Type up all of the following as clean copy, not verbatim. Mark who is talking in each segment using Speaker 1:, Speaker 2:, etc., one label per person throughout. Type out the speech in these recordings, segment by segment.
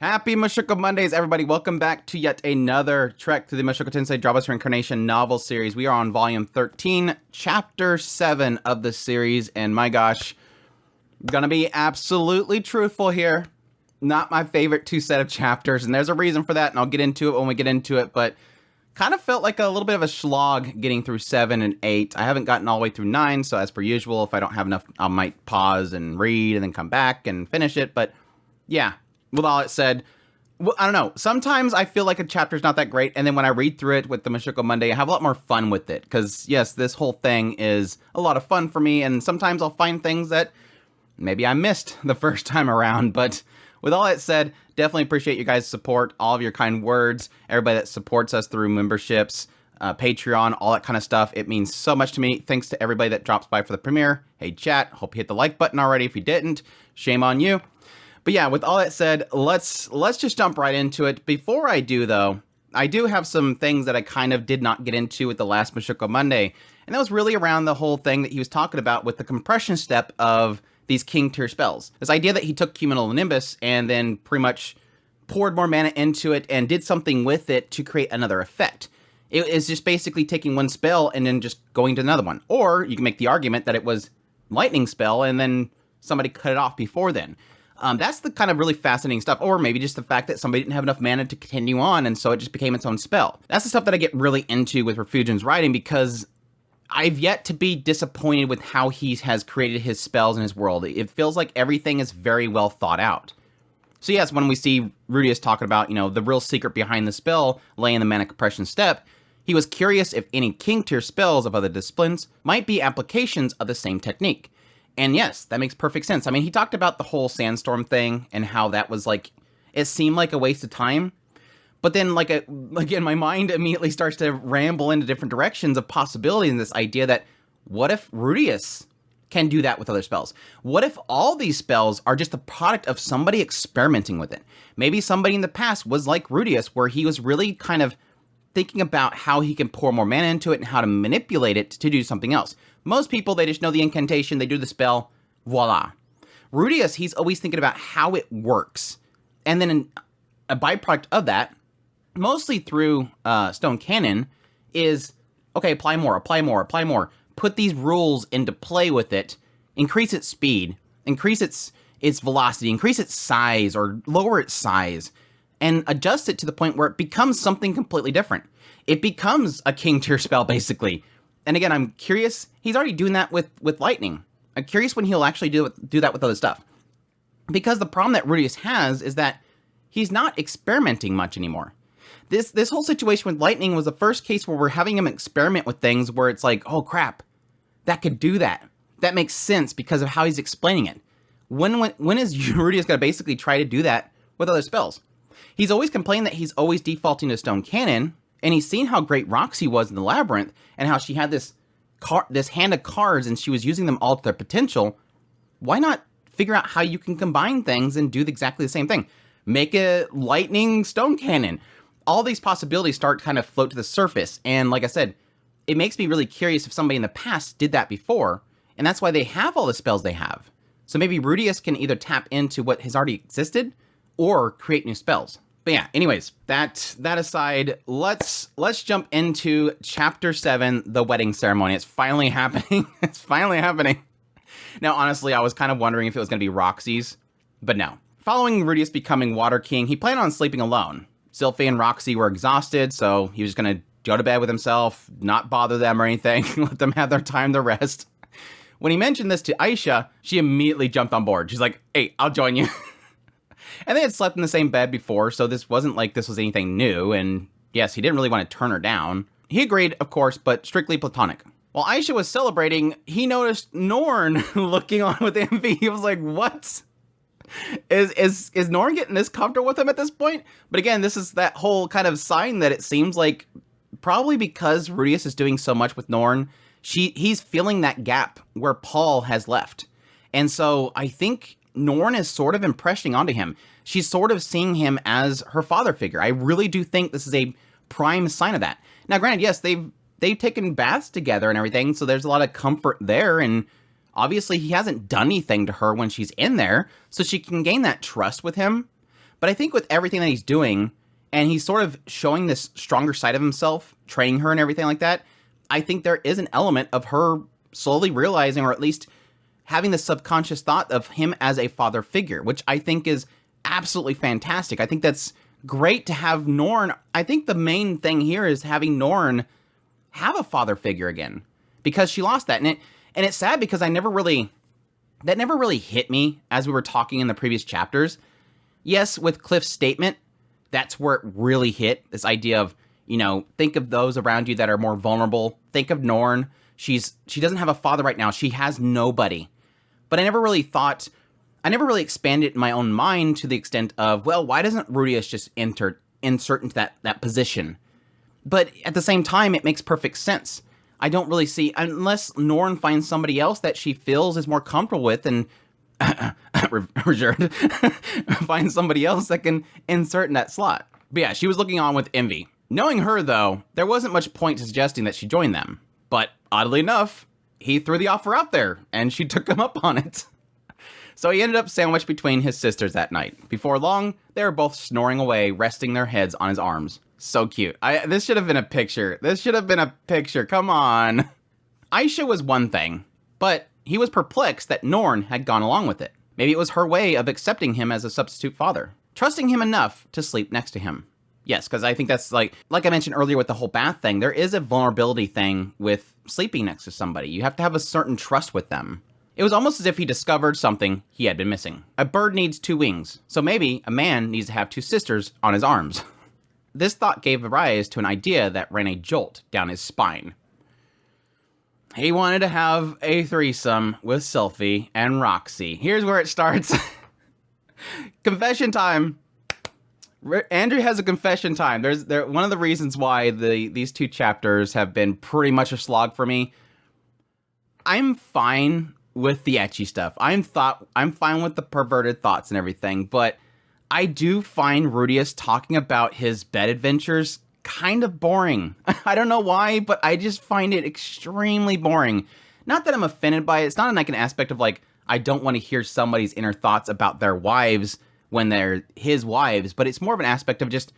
Speaker 1: Happy Mushoku Mondays, everybody. Welcome back to yet another trek through the Mushoku Tensei Jobless Reincarnation novel series. We are on volume 13, chapter 7 of the series, and my gosh, gonna be absolutely truthful here. Not my favorite two set of chapters, and there's a reason for that, and I'll get into it when we get into it, but kind of felt like a little bit of a slog getting through 7 and 8. I haven't gotten all the way through 9, so as per usual, if I don't have enough, I might pause and read and then come back and finish it, but yeah. With all it said, well, I don't know. Sometimes I feel like a chapter's not that great, and then when I read through it with the Mushoku Monday, I have a lot more fun with it. Because, yes, this whole thing is a lot of fun for me, and sometimes I'll find things that maybe I missed the first time around. But with all that said, definitely appreciate you guys' support, all of your kind words, everybody that supports us through memberships, Patreon, all that kind of stuff. It means so much to me. Thanks to everybody that drops by for the premiere. Hey, chat, hope you hit the like button already. If you didn't, shame on you. But yeah, with all that said, let's just jump right into it. Before I do, though, I do have some things that I kind of did not get into with the last Mushoku Monday, and that was really around the whole thing that he was talking about with the compression step of these king tier spells. This idea that he took Cumulonimbus and then pretty much poured more mana into it and did something with it to create another effect. It is just basically taking one spell and then just going to another one. Or you can make the argument that it was lightning spell and then somebody cut it off before then. That's the kind of really fascinating stuff, or maybe just the fact that somebody didn't have enough mana to continue on, and so it just became its own spell. That's the stuff that I get really into with Refugian's writing, because I've yet to be disappointed with how he has created his spells in his world. It feels like everything is very well thought out. So yes, when we see Rudeus talking about, the real secret behind the spell lay in the mana compression step, he was curious if any king tier spells of other disciplines might be applications of the same technique. And yes, that makes perfect sense. I mean, he talked about the whole sandstorm thing and how that was it seemed like a waste of time. But then again, my mind immediately starts to ramble into different directions of possibilities, and this idea that what if Rudeus can do that with other spells? What if all these spells are just a product of somebody experimenting with it? Maybe somebody in the past was like Rudeus, where he was really kind of thinking about how he can pour more mana into it and how to manipulate it to do something else. Most people, they just know the incantation, they do the spell, voila. Rudeus, he's always thinking about how it works. And then a byproduct of that, mostly through Stone Cannon, is, okay, apply more, apply more, apply more. Put these rules into play with it, increase its speed, increase its velocity, increase its size, or lower its size, and adjust it to the point where it becomes something completely different. It becomes a king tier spell, basically. And again, I'm curious, he's already doing that with lightning. I'm curious when he'll actually do that with other stuff. Because the problem that Rudeus has is that he's not experimenting much anymore. This whole situation with lightning was the first case where we're having him experiment with things where it's like, oh crap, that could do that. That makes sense because of how he's explaining it. When is Rudeus going to basically try to do that with other spells? He's always complained that he's always defaulting to Stone Cannon, and he's seen how great Roxy was in the Labyrinth, and how she had this hand of cards, and she was using them all to their potential. Why not figure out how you can combine things and do exactly the same thing? Make a lightning Stone Cannon. All these possibilities start to kind of float to the surface, and like I said, it makes me really curious if somebody in the past did that before, and that's why they have all the spells they have. So maybe Rudeus can either tap into what has already existed, or create new spells. But yeah, anyways, that aside, let's jump into chapter 7, the wedding ceremony. It's finally happening. It's finally happening. Now, honestly, I was kind of wondering if it was going to be Roxy's, but no. Following Rudeus becoming Water King, he planned on sleeping alone. Sylphie and Roxy were exhausted, so he was going to go to bed with himself, not bother them or anything, let them have their time to rest. When he mentioned this to Aisha, she immediately jumped on board. She's like, hey, I'll join you. And they had slept in the same bed before, so this wasn't like this was anything new, and yes, he didn't really want to turn her down. He agreed, of course, but strictly platonic. While Aisha was celebrating, he noticed Norn looking on with envy. He was like, what? Is Norn getting this comfortable with him at this point? But again, this is that whole kind of sign that it seems like probably because Rudeus is doing so much with Norn, he's feeling that gap where Paul has left. And so I think Norn is sort of impressing onto him. She's sort of seeing him as her father figure. I really do think this is a prime sign of that. Now, granted, yes, they've taken baths together and everything, so there's a lot of comfort there, and obviously he hasn't done anything to her when she's in there, so she can gain that trust with him. But I think with everything that he's doing, and he's sort of showing this stronger side of himself, training her and everything like that, I think there is an element of her slowly realizing, or at least having the subconscious thought of him as a father figure, which I think is absolutely fantastic. I think that's great to have Norn. I think the main thing here is having Norn have a father figure again, because she lost that. And it's sad because that never really hit me as we were talking in the previous chapters. Yes, with Cliff's statement, that's where it really hit, this idea of, think of those around you that are more vulnerable. Think of Norn. She doesn't have a father right now. She has nobody. But I never really expanded it in my own mind to the extent of, well, why doesn't Rudeus just insert into that position? But at the same time, it makes perfect sense. I don't really see, unless Norn finds somebody else that she feels is more comfortable with, and reserved, find somebody else that can insert in that slot. But yeah, she was looking on with envy. Knowing her, though, there wasn't much point to suggesting that she join them. But oddly enough, he threw the offer out there, and she took him up on it. So he ended up sandwiched between his sisters that night. Before long, they were both snoring away, resting their heads on his arms. So cute. This should have been a picture. Come on. Aisha was one thing, but he was perplexed that Norn had gone along with it. Maybe it was her way of accepting him as a substitute father, trusting him enough to sleep next to him. Yes, because I think that's like I mentioned earlier with the whole bath thing, there is a vulnerability thing with sleeping next to somebody. You have to have a certain trust with them. It was almost as if he discovered something he had been missing. A bird needs two wings, so maybe a man needs to have two sisters on his arms. This thought gave rise to an idea that ran a jolt down his spine. He wanted to have a threesome with Sylphie and Roxy. Here's where it starts. Confession time. Andrew has a confession time. One of the reasons why these two chapters have been pretty much a slog for me. I'm fine with the ecchi stuff. I'm fine with the perverted thoughts and everything, but I do find Rudeus talking about his bed adventures kind of boring. I don't know why, but I just find it extremely boring. Not that I'm offended by it. It's not like an aspect of like, I don't want to hear somebody's inner thoughts about their wives when they're his wives, but it's more of an aspect of just,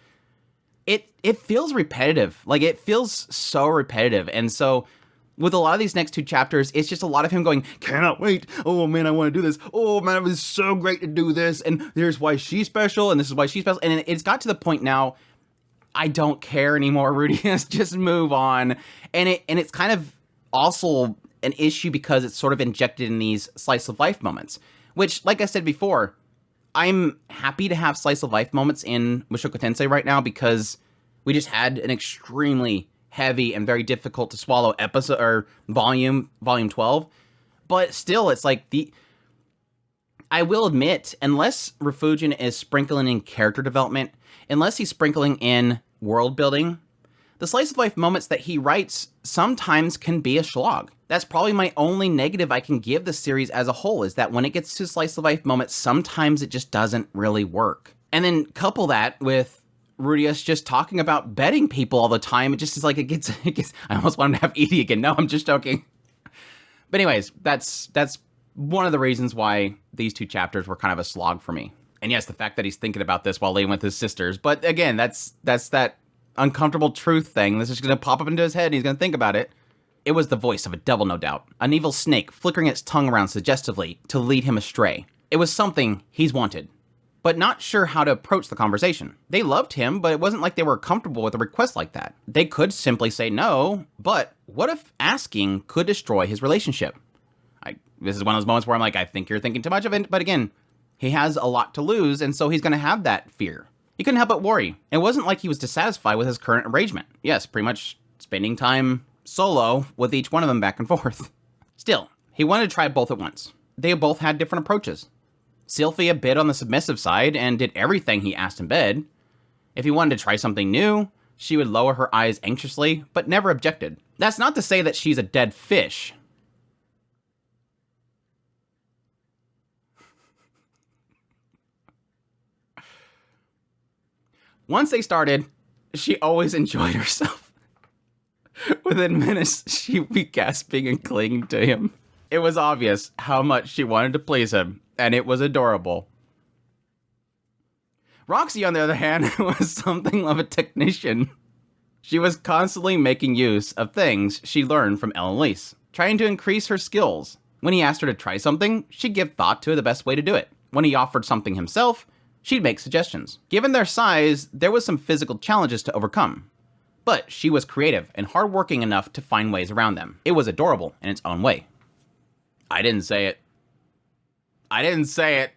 Speaker 1: it feels repetitive. Like, it feels so repetitive. And so with a lot of these next two chapters, it's just a lot of him going, cannot wait. Oh man, I want to do this. Oh man, it was so great to do this. And here's why she's special. And this is why she's special. And it's got to the point now, I don't care anymore, Rudeus. Just move on. And it's kind of also an issue because it's sort of injected in these slice of life moments, which, like I said before, I'm happy to have slice of life moments in Mushoku Tensei right now because we just had an extremely heavy and very difficult to swallow episode or volume 12. But still, it's like I will admit, unless Refugin is sprinkling in character development, unless he's sprinkling in world building, the slice of life moments that he writes sometimes can be a slog. That's probably my only negative I can give the series as a whole, is that when it gets to slice of life moments, sometimes it just doesn't really work. And then couple that with Rudeus just talking about betting people all the time. It just is like, it gets, I almost want him to have Edie again. No, I'm just joking. But anyways, that's one of the reasons why these two chapters were kind of a slog for me. And yes, the fact that he's thinking about this while laying with his sisters. But again, that's that uncomfortable truth thing. This is going to pop up into his head and he's going to think about it. It was the voice of a devil, no doubt. An evil snake flickering its tongue around suggestively to lead him astray. It was something he's wanted, but not sure how to approach the conversation. They loved him, but it wasn't like they were comfortable with a request like that. They could simply say no, but what if asking could destroy his relationship? This is one of those moments where I'm like, I think you're thinking too much of it, but again, he has a lot to lose, and so he's going to have that fear. He couldn't help but worry. It wasn't like he was dissatisfied with his current arrangement. Yes, pretty much spending time solo with each one of them back and forth. Still, he wanted to try both at once. They both had different approaches. Sylphie a bit on the submissive side and did everything he asked in bed. If he wanted to try something new, she would lower her eyes anxiously, but never objected. That's not to say that she's a dead fish. Once they started, she always enjoyed herself. Within minutes, she would be gasping and clinging to him. It was obvious how much she wanted to please him, and it was adorable. Roxy, on the other hand, was something of a technician. She was constantly making use of things she learned from Elise, trying to increase her skills. When he asked her to try something, she'd give thought to the best way to do it. When he offered something himself, she'd make suggestions. Given their size, there was some physical challenges to overcome. But she was creative and hardworking enough to find ways around them. It was adorable in its own way. I didn't say it. I didn't say it.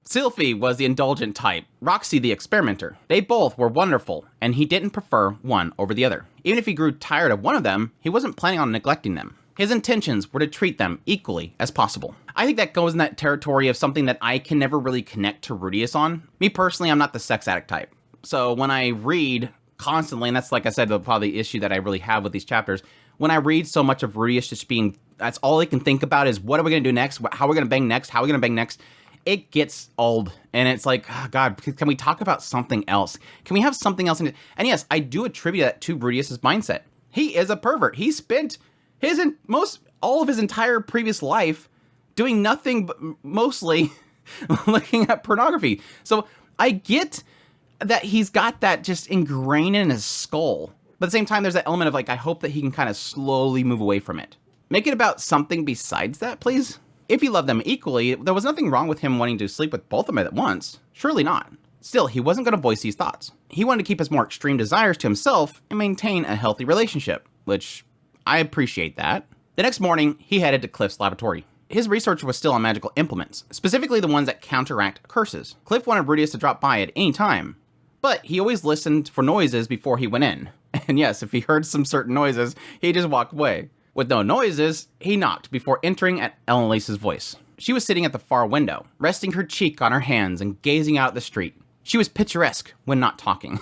Speaker 1: Sylphie was the indulgent type, Roxy the experimenter. They both were wonderful, and he didn't prefer one over the other. Even if he grew tired of one of them, he wasn't planning on neglecting them. His intentions were to treat them equally as possible. I think that goes in that territory of something that I can never really connect to Rudeus on. Me personally, I'm not the sex addict type. So when I read constantly, and that's, like I said, probably the issue that I really have with these chapters, when I read so much of Rudeus just being, that's all I can think about is what are we going to do next? How are we going to bang next? How are we going to bang next? It gets old, and it's like, oh God, can we talk about something else? Can we have something else in it? And yes, I do attribute that to Rudeus' mindset. He is a pervert. He spent all of his entire previous life doing nothing but mostly looking at pornography. So I get that he's got that just ingrained in his skull. But at the same time, there's that element of like, I hope that he can kind of slowly move away from it. Make it about something besides that, please. If he loved them equally, there was nothing wrong with him wanting to sleep with both of them at once. Surely not. Still, he wasn't going to voice these thoughts. He wanted to keep his more extreme desires to himself and maintain a healthy relationship, which I appreciate that. The next morning, he headed to Cliff's laboratory. His research was still on magical implements, specifically the ones that counteract curses. Cliff wanted Rudeus to drop by at any time, but he always listened for noises before he went in. And yes, if he heard some certain noises, he just walked away. With no noises, he knocked before entering at Elise's voice. She was sitting at the far window, resting her cheek on her hands and gazing out at the street. She was picturesque when not talking.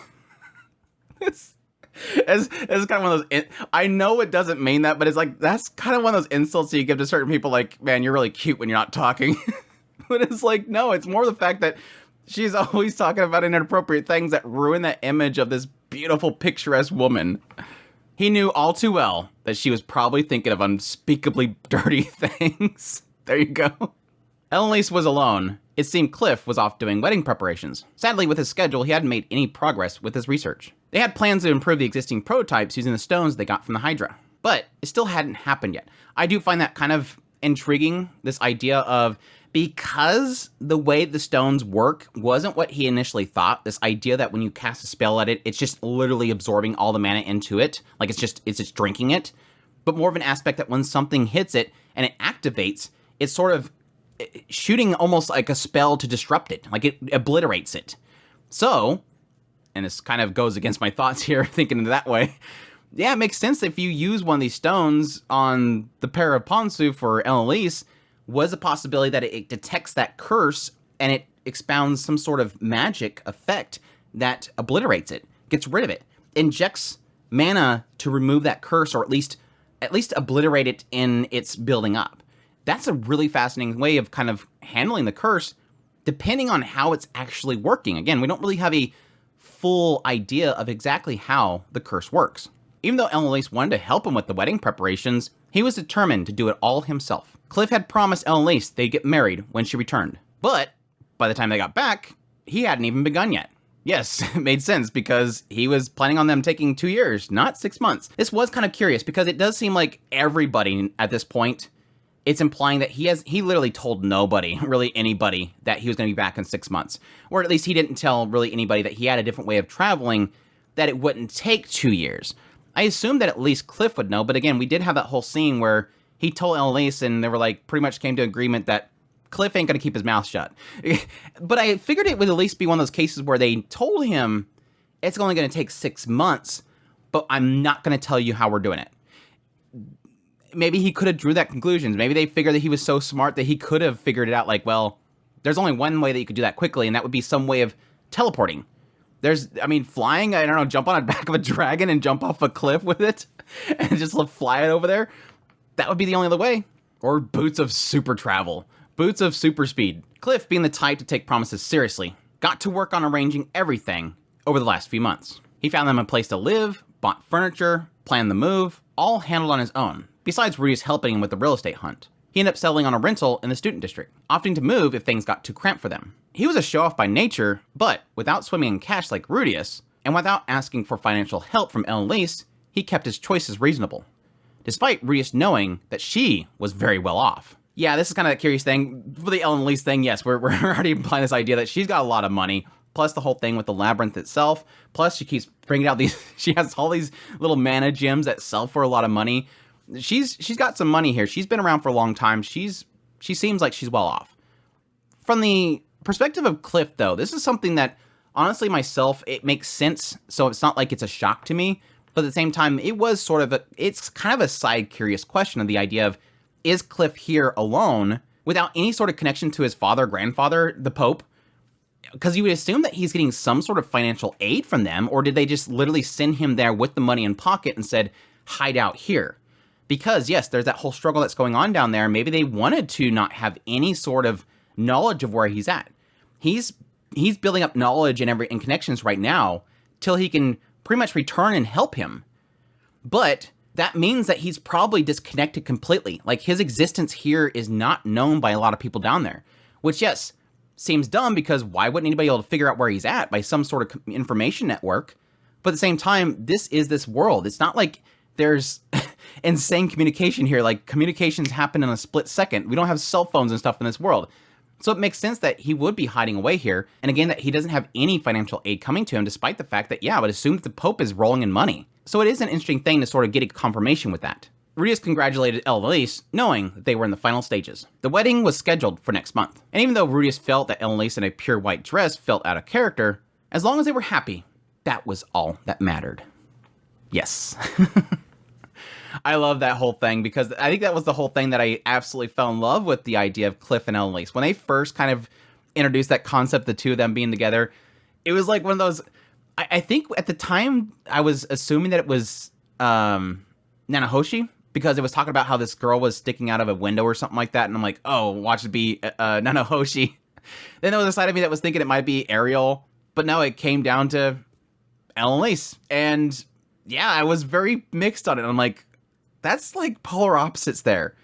Speaker 1: It's kind of one of those, I know it doesn't mean that, but it's like, that's kind of one of those insults that you give to certain people, like, man, you're really cute when you're not talking. But it's like, no, it's more the fact that she's always talking about inappropriate things that ruin that image of this beautiful, picturesque woman. He knew all too well that she was probably thinking of unspeakably dirty things. There you go. Elise was alone. It seemed Cliff was off doing wedding preparations. Sadly, with his schedule, he hadn't made any progress with his research. They had plans to improve the existing prototypes using the stones they got from the Hydra, but it still hadn't happened yet. I do find that kind of intriguing, this idea of, because the way the stones work wasn't what he initially thought, this idea that when you cast a spell at it, it's just literally absorbing all the mana into it, like it's just drinking it, but more of an aspect that when something hits it and it activates, it's sort of shooting almost like a spell to disrupt it, like it obliterates it. So, and this kind of goes against my thoughts here, thinking that way, yeah, it makes sense if you use one of these stones on the pair of Ponsu for Elise, was a possibility that it detects that curse and it expounds some sort of magic effect that obliterates it, gets rid of it, injects mana to remove that curse, or at least obliterate it in its building up. That's a really fascinating way of kind of handling the curse, depending on how it's actually working. Again, we don't really have a full idea of exactly how the curse works. Even though Elise wanted to help him with the wedding preparations, he was determined to do it all himself. Cliff had promised Elise they'd get married when she returned. But by the time they got back, he hadn't even begun yet. Yes, it made sense because he was planning on them taking 2 years, not 6 months. This was kind of curious because it does seem like everybody at this point, it's implying that he literally told nobody, really anybody, that he was going to be back in 6 months. Or at least he didn't tell really anybody that he had a different way of traveling, that it wouldn't take 2 years. I assumed that at least Cliff would know, but again, we did have that whole scene where he told Elise and they were like, pretty much came to agreement that Cliff ain't going to keep his mouth shut. But I figured it would at least be one of those cases where they told him it's only going to take 6 months, but I'm not going to tell you how we're doing it. Maybe he could have drew that conclusions. Maybe they figured that he was so smart that he could have figured it out like, well, there's only one way that you could do that quickly, and that would be some way of teleporting. Flying, I don't know, jump on the back of a dragon and jump off a cliff with it and just fly it over there. That would be the only other way. Or boots of super travel. Boots of super speed. Cliff, being the type to take promises seriously, got to work on arranging everything over the last few months. He found them a place to live, bought furniture, planned the move, all handled on his own, besides Rudeus helping him with the real estate hunt. He ended up settling on a rental in the student district, opting to move if things got too cramped for them. He was a show-off by nature, but without swimming in cash like Rudeus, and without asking for financial help from Elise, he kept his choices reasonable, despite Rudeus knowing that she was very well off. Yeah, this is kind of a curious thing. For the Elise thing, yes, we're already implying this idea that she's got a lot of money, plus the whole thing with the labyrinth itself, plus she keeps bringing out these, she has all these little mana gems that sell for a lot of money. She's got some money here. She's been around for a long time. She seems like she's well off. From the perspective of Cliff, though, this is something that, honestly, myself, it makes sense, so it's not like it's a shock to me, but at the same time, it was sort of it's kind of a side curious question of the idea of, is Cliff here alone, without any sort of connection to his father, grandfather, the Pope? Because you would assume that he's getting some sort of financial aid from them, or did they just literally send him there with the money in pocket and said, hide out here? Because, yes, there's that whole struggle that's going on down there. Maybe they wanted to not have any sort of knowledge of where he's at. He's building up knowledge and connections right now till he can pretty much return and help him. But that means that he's probably disconnected completely. Like, his existence here is not known by a lot of people down there. Which, yes, seems dumb, because why wouldn't anybody be able to figure out where he's at by some sort of information network? But at the same time, this is this world. It's not like there's insane communication here. Like, communications happen in a split second. We don't have cell phones and stuff in this world. So it makes sense that he would be hiding away here. And again, that he doesn't have any financial aid coming to him, despite the fact that, yeah, I would assume that the Pope is rolling in money. So it is an interesting thing to sort of get a confirmation with that. Rudeus congratulated Elise, knowing that they were in the final stages. The wedding was scheduled for next month. And even though Rudeus felt that Elise in a pure white dress felt out of character, as long as they were happy, that was all that mattered. Yes. I love that whole thing, because I think that was the whole thing that I absolutely fell in love with, the idea of Cliff and Elise. When they first kind of introduced that concept, the two of them being together, it was like one of those, I think at the time I was assuming that it was Nanahoshi, because it was talking about how this girl was sticking out of a window or something like that, and I'm like, oh, watch it be Nanahoshi. Then there was a side of me that was thinking it might be Ariel, but no, it came down to Elise. And yeah, I was very mixed on it. I'm like, that's like polar opposites there.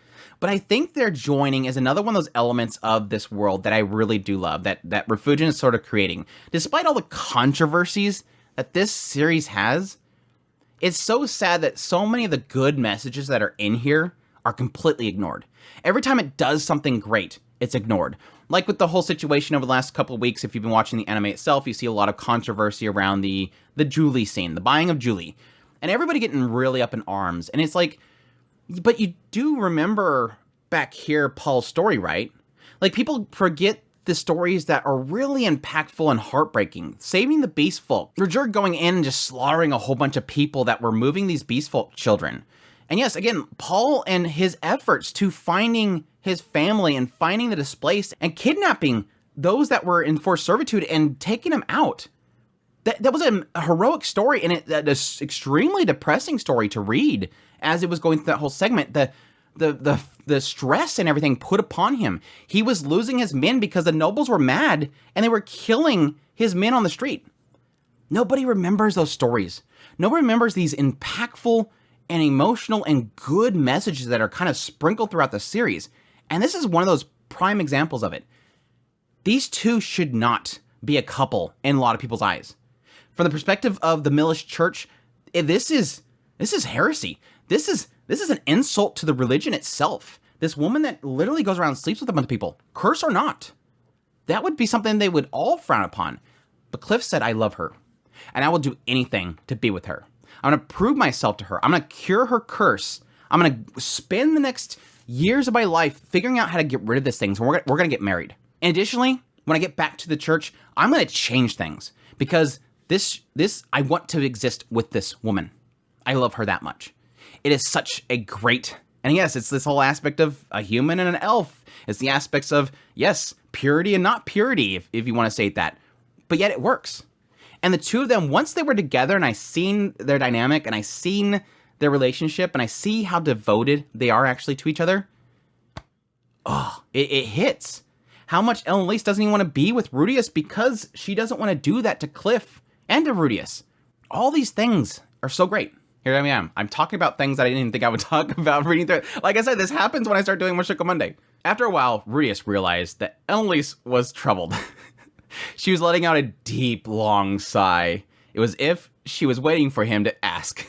Speaker 1: But I think their joining is another one of those elements of this world that I really do love, that Refugien is sort of creating. Despite all the controversies that this series has, it's so sad that so many of the good messages that are in here are completely ignored. Every time it does something great, it's ignored. Like with the whole situation over the last couple of weeks, if you've been watching the anime itself, you see a lot of controversy around the Julie scene, the buying of Julie. And everybody getting really up in arms. And it's like, but you do remember back here Paul's story, right? Like, people forget the stories that are really impactful and heartbreaking. Saving the beast folk. Roger going in and just slaughtering a whole bunch of people that were moving these beast folk children. And yes, again, Paul and his efforts to finding his family and finding the displaced and kidnapping those that were in forced servitude and taking them out. That was a heroic story, and an extremely depressing story to read as it was going through that whole segment. The stress and everything put upon him. He was losing his men because the nobles were mad and they were killing his men on the street. Nobody remembers those stories. Nobody remembers these impactful and emotional and good messages that are kind of sprinkled throughout the series. And this is one of those prime examples of it. These two should not be a couple in a lot of people's eyes. From the perspective of the Milish Church, this is heresy. This is an insult to the religion itself. This woman that literally goes around and sleeps with a bunch of people, curse or not, that would be something they would all frown upon. But Cliff said, I love her, and I will do anything to be with her. I'm going to prove myself to her. I'm going to cure her curse. I'm going to spend the next years of my life figuring out how to get rid of this thing, so we're going to get married. And additionally, when I get back to the church, I'm going to change things, because this I want to exist with this woman. I love her that much. It is such a great, and yes, it's this whole aspect of a human and an elf. It's the aspects of, yes, purity and not purity, if you want to say that. But yet it works. And the two of them, once they were together and I seen their dynamic and I seen their relationship and I see how devoted they are actually to each other, oh, it hits. How much Elise doesn't even want to be with Rudeus because she doesn't want to do that to Cliff and to Rudeus. All these things are so great. Here I am. I'm talking about things that I didn't even think I would talk about reading through it. Like I said, this happens when I start doing Mushoku Monday. After a while, Rudeus realized that Annalise was troubled. She was letting out a deep, long sigh. It was as if she was waiting for him to ask,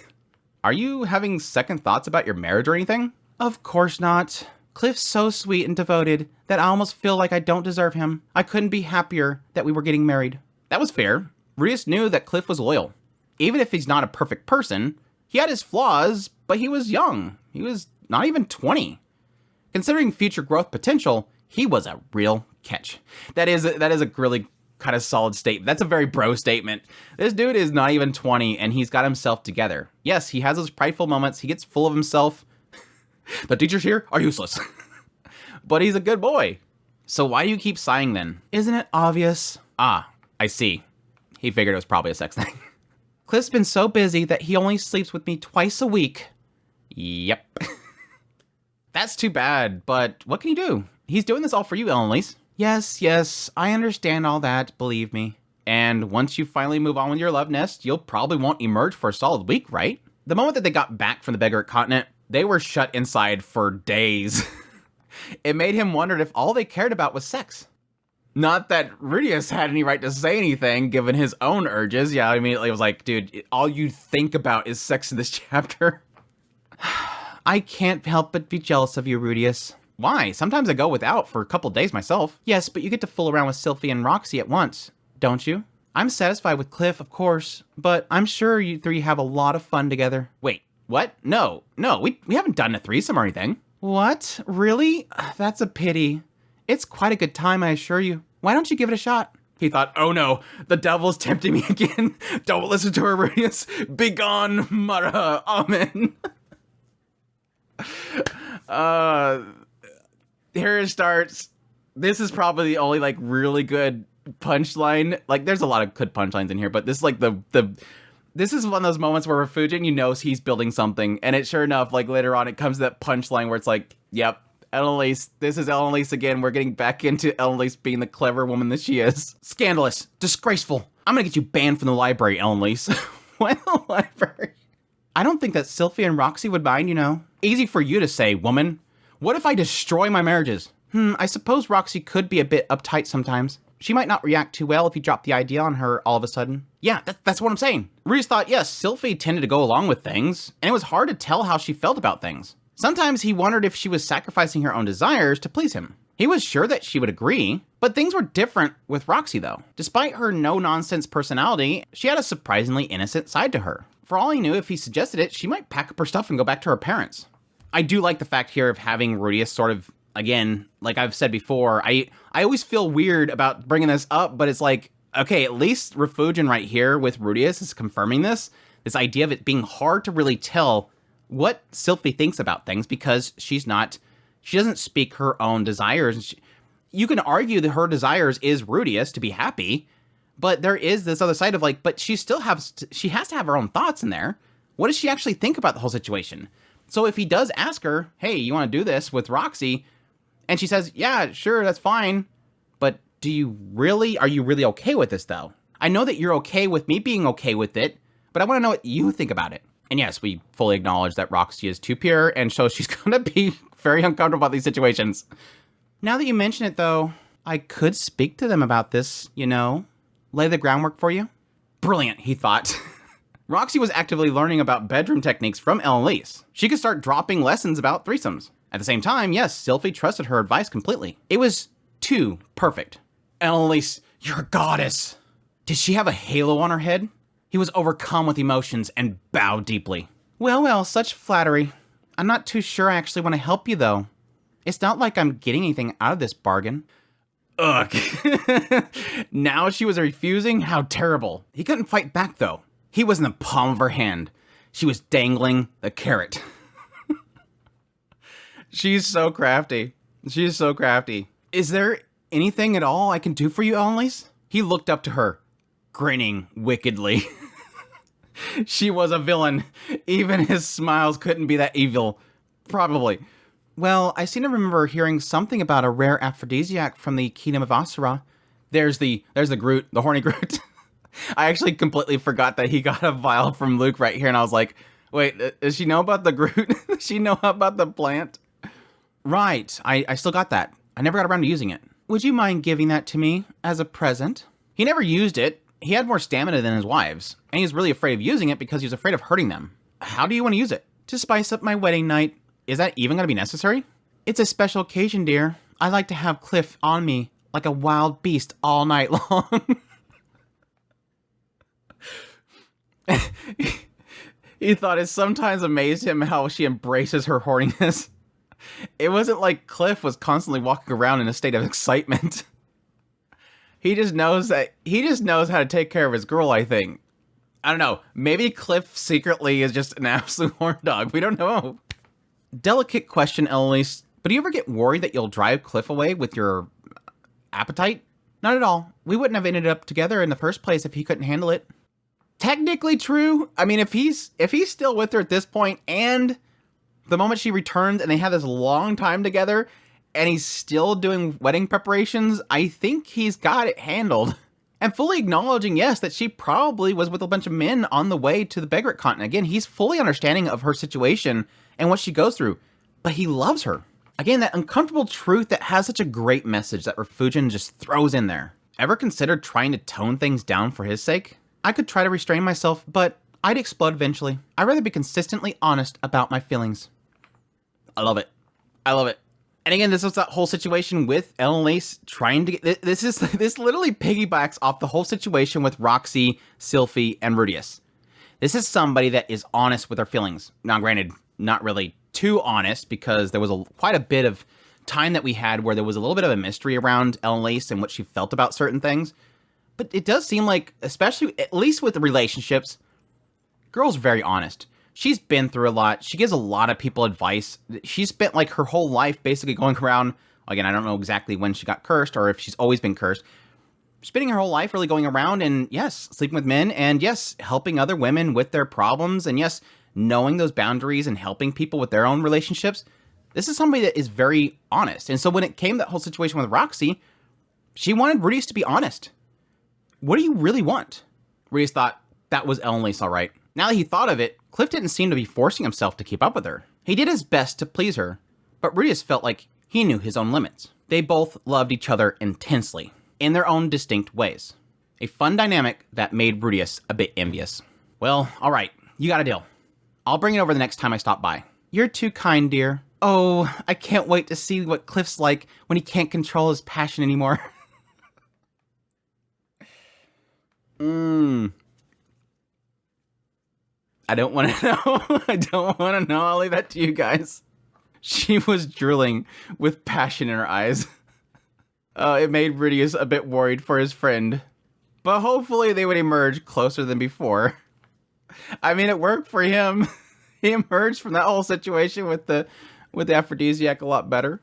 Speaker 1: "Are you having second thoughts about your marriage or anything?" "Of course not. Cliff's so sweet and devoted that I almost feel like I don't deserve him. I couldn't be happier that we were getting married." That was fair. Rudeus knew that Cliff was loyal. Even if he's not a perfect person, he had his flaws, but he was young. He was not even 20. Considering future growth potential, he was a real catch. That is a really kind of solid statement. That's a very bro statement. This dude is not even 20, and he's got himself together. Yes, he has those prideful moments. He gets full of himself. The teachers here are useless. But he's a good boy. So why do you keep sighing then? Isn't it obvious? Ah, I see. He figured it was probably a sex thing. Cliff's been so busy that he only sleeps with me twice a week. Yep. That's too bad, but what can you do? He's doing this all for you, Annalise. Yes, I understand all that, believe me. And once you finally move on with your love nest, you'll probably won't emerge for a solid week, right? The moment that they got back from the Beggar continent, they were shut inside for days. It made him wonder if all they cared about was sex. Not that Rudeus had any right to say anything, given his own urges. Yeah, I immediately was like, dude, all you think about is sex in this chapter. I can't help but be jealous of you, Rudeus. Why? Sometimes I go without for a couple days myself. Yes, but you get to fool around with Sylphie and Roxy at once, don't you? I'm satisfied with Cliff, of course, but I'm sure you three have a lot of fun together. Wait, what? No, we haven't done a threesome or anything. What? Really? That's a pity. It's quite a good time, I assure you. Why don't you give it a shot? He thought, oh no, the devil's tempting me again. Don't listen to her, Rudeus. Begone, Mara, amen. Here it starts. This is probably the only like really good punchline. Like there's a lot of good punchlines in here, but this is like this is one of those moments where Refugin, knows he's building something, and it sure enough, like later on, it comes to that punchline where it's like, yep, Annalise, this is Annalise again. We're getting back into Annalise being the clever woman that she is. Scandalous, disgraceful. I'm gonna get you banned from the library, Annalise. What, the library? I don't think that Sylphie and Roxy would mind, Easy for you to say, woman. What if I destroy my marriages? I suppose Roxy could be a bit uptight sometimes. She might not react too well if you drop the idea on her all of a sudden. Yeah, that's what I'm saying. Rudeus thought, yes, Sylphie tended to go along with things, and it was hard to tell how she felt about things. Sometimes he wondered if she was sacrificing her own desires to please him. He was sure that she would agree, but things were different with Roxy though. Despite her no-nonsense personality, she had a surprisingly innocent side to her. For all he knew, if he suggested it, she might pack up her stuff and go back to her parents. I do like the fact here of having Rudeus sort of, again, like I've said before, I always feel weird about bringing this up, but it's like, okay, at least Refugin right here with Rudeus is confirming this idea of it being hard to really tell what Sylphie thinks about things because she doesn't speak her own desires. You can argue that her desires is Rudeus to be happy, but there is this other side of like, but she has to have her own thoughts in there. What does she actually think about the whole situation? So if he does ask her, hey, you want to do this with Roxy? And she says, yeah, sure, that's fine. But are you really okay with this though? I know that you're okay with me being okay with it, but I want to know what you think about it. And yes, we fully acknowledge that Roxy is too pure, and so she's going to be very uncomfortable about these situations. Now that you mention it, though, I could speak to them about this, lay the groundwork for you. Brilliant, he thought. Roxy was actively learning about bedroom techniques from Annalise. She could start dropping lessons about threesomes. At the same time, yes, Sylphie trusted her advice completely. It was too perfect. Annalise, you're a goddess. Did she have a halo on her head? He was overcome with emotions and bowed deeply. Well, such flattery. I'm not too sure I actually want to help you, though. It's not like I'm getting anything out of this bargain. Ugh. Now she was refusing? How terrible. He couldn't fight back, though. He was in the palm of her hand. She was dangling the carrot. She's so crafty. She's so crafty. Is there anything at all I can do for you, Annalise? He looked up to her, grinning wickedly. She was a villain. Even his smiles couldn't be that evil. Probably. Well, I seem to remember hearing something about a rare aphrodisiac from the Kingdom of Asura. There's the Groot, the horny Groot. I actually completely forgot that he got a vial from Luke right here, and I was like, Wait, does she know about the Groot? Does she know about the plant? Right, I still got that. I never got around to using it. Would you mind giving that to me as a present? He never used it. He had more stamina than his wives, and he was really afraid of using it because he was afraid of hurting them. How do you want to use it? To spice up my wedding night. Is that even going to be necessary? It's a special occasion, dear. I like to have Cliff on me like a wild beast all night long. He thought it sometimes amazed him how she embraces her horniness. It wasn't like Cliff was constantly walking around in a state of excitement. He just knows how to take care of his girl, I think. I don't know. Maybe Cliff secretly is just an absolute horn dog. We don't know. Delicate question, Eloise. But do you ever get worried that you'll drive Cliff away with your appetite? Not at all. We wouldn't have ended up together in the first place if he couldn't handle it. Technically true. I mean, if he's still with her at this point, and the moment she returns and they have this long time together, and he's still doing wedding preparations, I think he's got it handled. And fully acknowledging, yes, that she probably was with a bunch of men on the way to the Begrit continent. Again, he's fully understanding of her situation and what she goes through, but he loves her. Again, that uncomfortable truth that has such a great message that Refugin just throws in there. Ever considered trying to tone things down for his sake? I could try to restrain myself, but I'd explode eventually. I'd rather be consistently honest about my feelings. I love it. I love it. And again, this was that whole situation with Eloise trying to get... This literally piggybacks off the whole situation with Roxy, Sylphie, and Rudeus. This is somebody that is honest with her feelings. Now, granted, not really too honest, because there was quite a bit of time that we had where there was a little bit of a mystery around Eloise and what she felt about certain things. But it does seem like, especially, at least with the relationships, girl's very honest. She's been through a lot. She gives a lot of people advice. She spent like her whole life basically going around, again, I don't know exactly when she got cursed or if she's always been cursed, spending her whole life really going around and yes, sleeping with men and yes, helping other women with their problems and yes, knowing those boundaries and helping people with their own relationships. This is somebody that is very honest. And so when it came to that whole situation with Roxy, she wanted Rudeus to be honest. What do you really want? Rudeus thought that was Eloise, all right. Now that he thought of it, Cliff didn't seem to be forcing himself to keep up with her. He did his best to please her, but Rudeus felt like he knew his own limits. They both loved each other intensely, in their own distinct ways. A fun dynamic that made Rudeus a bit envious. Well, all right, you got a deal. I'll bring it over the next time I stop by. You're too kind, dear. Oh, I can't wait to see what Cliff's like when he can't control his passion anymore. I don't want to know. I don't want to know. I'll leave that to you guys. She was drooling with passion in her eyes. It made Rudeus a bit worried for his friend. But hopefully they would emerge closer than before. I mean, it worked for him. He emerged from that whole situation with the aphrodisiac a lot better.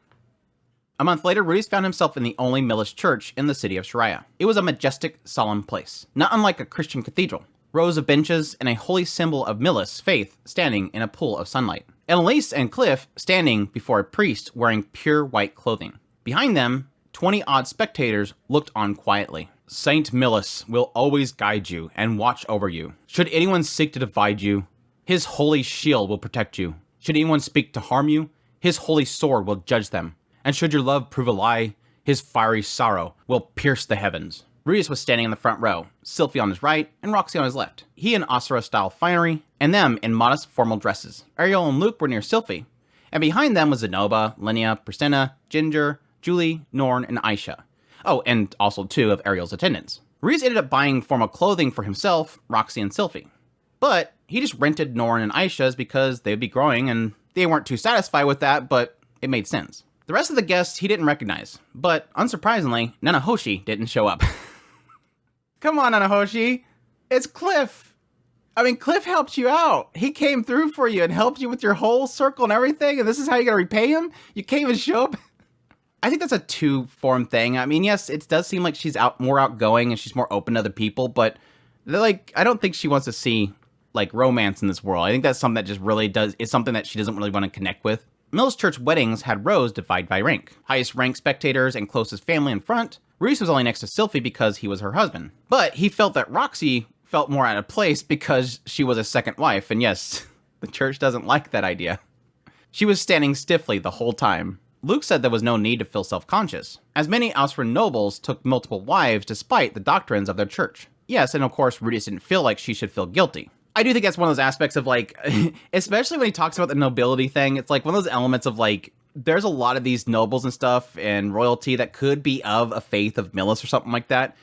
Speaker 1: A month later, Rudeus found himself in the only Milish church in the city of Shariah. It was a majestic, solemn place, not unlike a Christian cathedral. Rows of benches and a holy symbol of Milish faith standing in a pool of sunlight. Eloise and Cliff standing before a priest wearing pure white clothing. Behind them, 20-odd spectators looked on quietly. Saint Milish will always guide you and watch over you. Should anyone seek to divide you, his holy shield will protect you. Should anyone speak to harm you, his holy sword will judge them. And should your love prove a lie, his fiery sorrow will pierce the heavens. Rudeus was standing in the front row, Sylphie on his right, and Roxy on his left. He in Asura-style finery, and them in modest formal dresses. Ariel and Luke were near Sylphie, and behind them was Zenobia, Linnea, Priscilla, Ginger, Julie, Norn, and Aisha. Oh, and also two of Ariel's attendants. Rudeus ended up buying formal clothing for himself, Roxy, and Sylphie. But he just rented Norn and Aisha's because they would be growing, and they weren't too satisfied with that, but it made sense. The rest of the guests he didn't recognize, but unsurprisingly, Nanahoshi didn't show up. Come on, Nanahoshi. It's Cliff. I mean, Cliff helped you out. He came through for you and helped you with your whole circle and everything, and this is how you're going to repay him? You can't even show up? I think that's a two-form thing. I mean, yes, it does seem like she's more outgoing and she's more open to other people, but I don't think she wants to see romance in this world. I think that's something that just really is something that she doesn't really want to connect with. Milish church weddings had rows divided by rank. Highest ranked spectators and closest family in front. Rudeus was only next to Sylphie because he was her husband. But he felt that Roxy felt more out of place because she was a second wife. And yes, The church doesn't like that idea. She was standing stiffly the whole time. Luke said there was no need to feel self-conscious, as many Austrian nobles took multiple wives despite the doctrines of their church. Yes, and of course, Rudeus didn't feel like she should feel guilty. I do think that's one of those aspects of, like, especially when he talks about the nobility thing, it's like one of those elements of, like, there's a lot of these nobles and stuff and royalty that could be of a faith of Millis or something like that.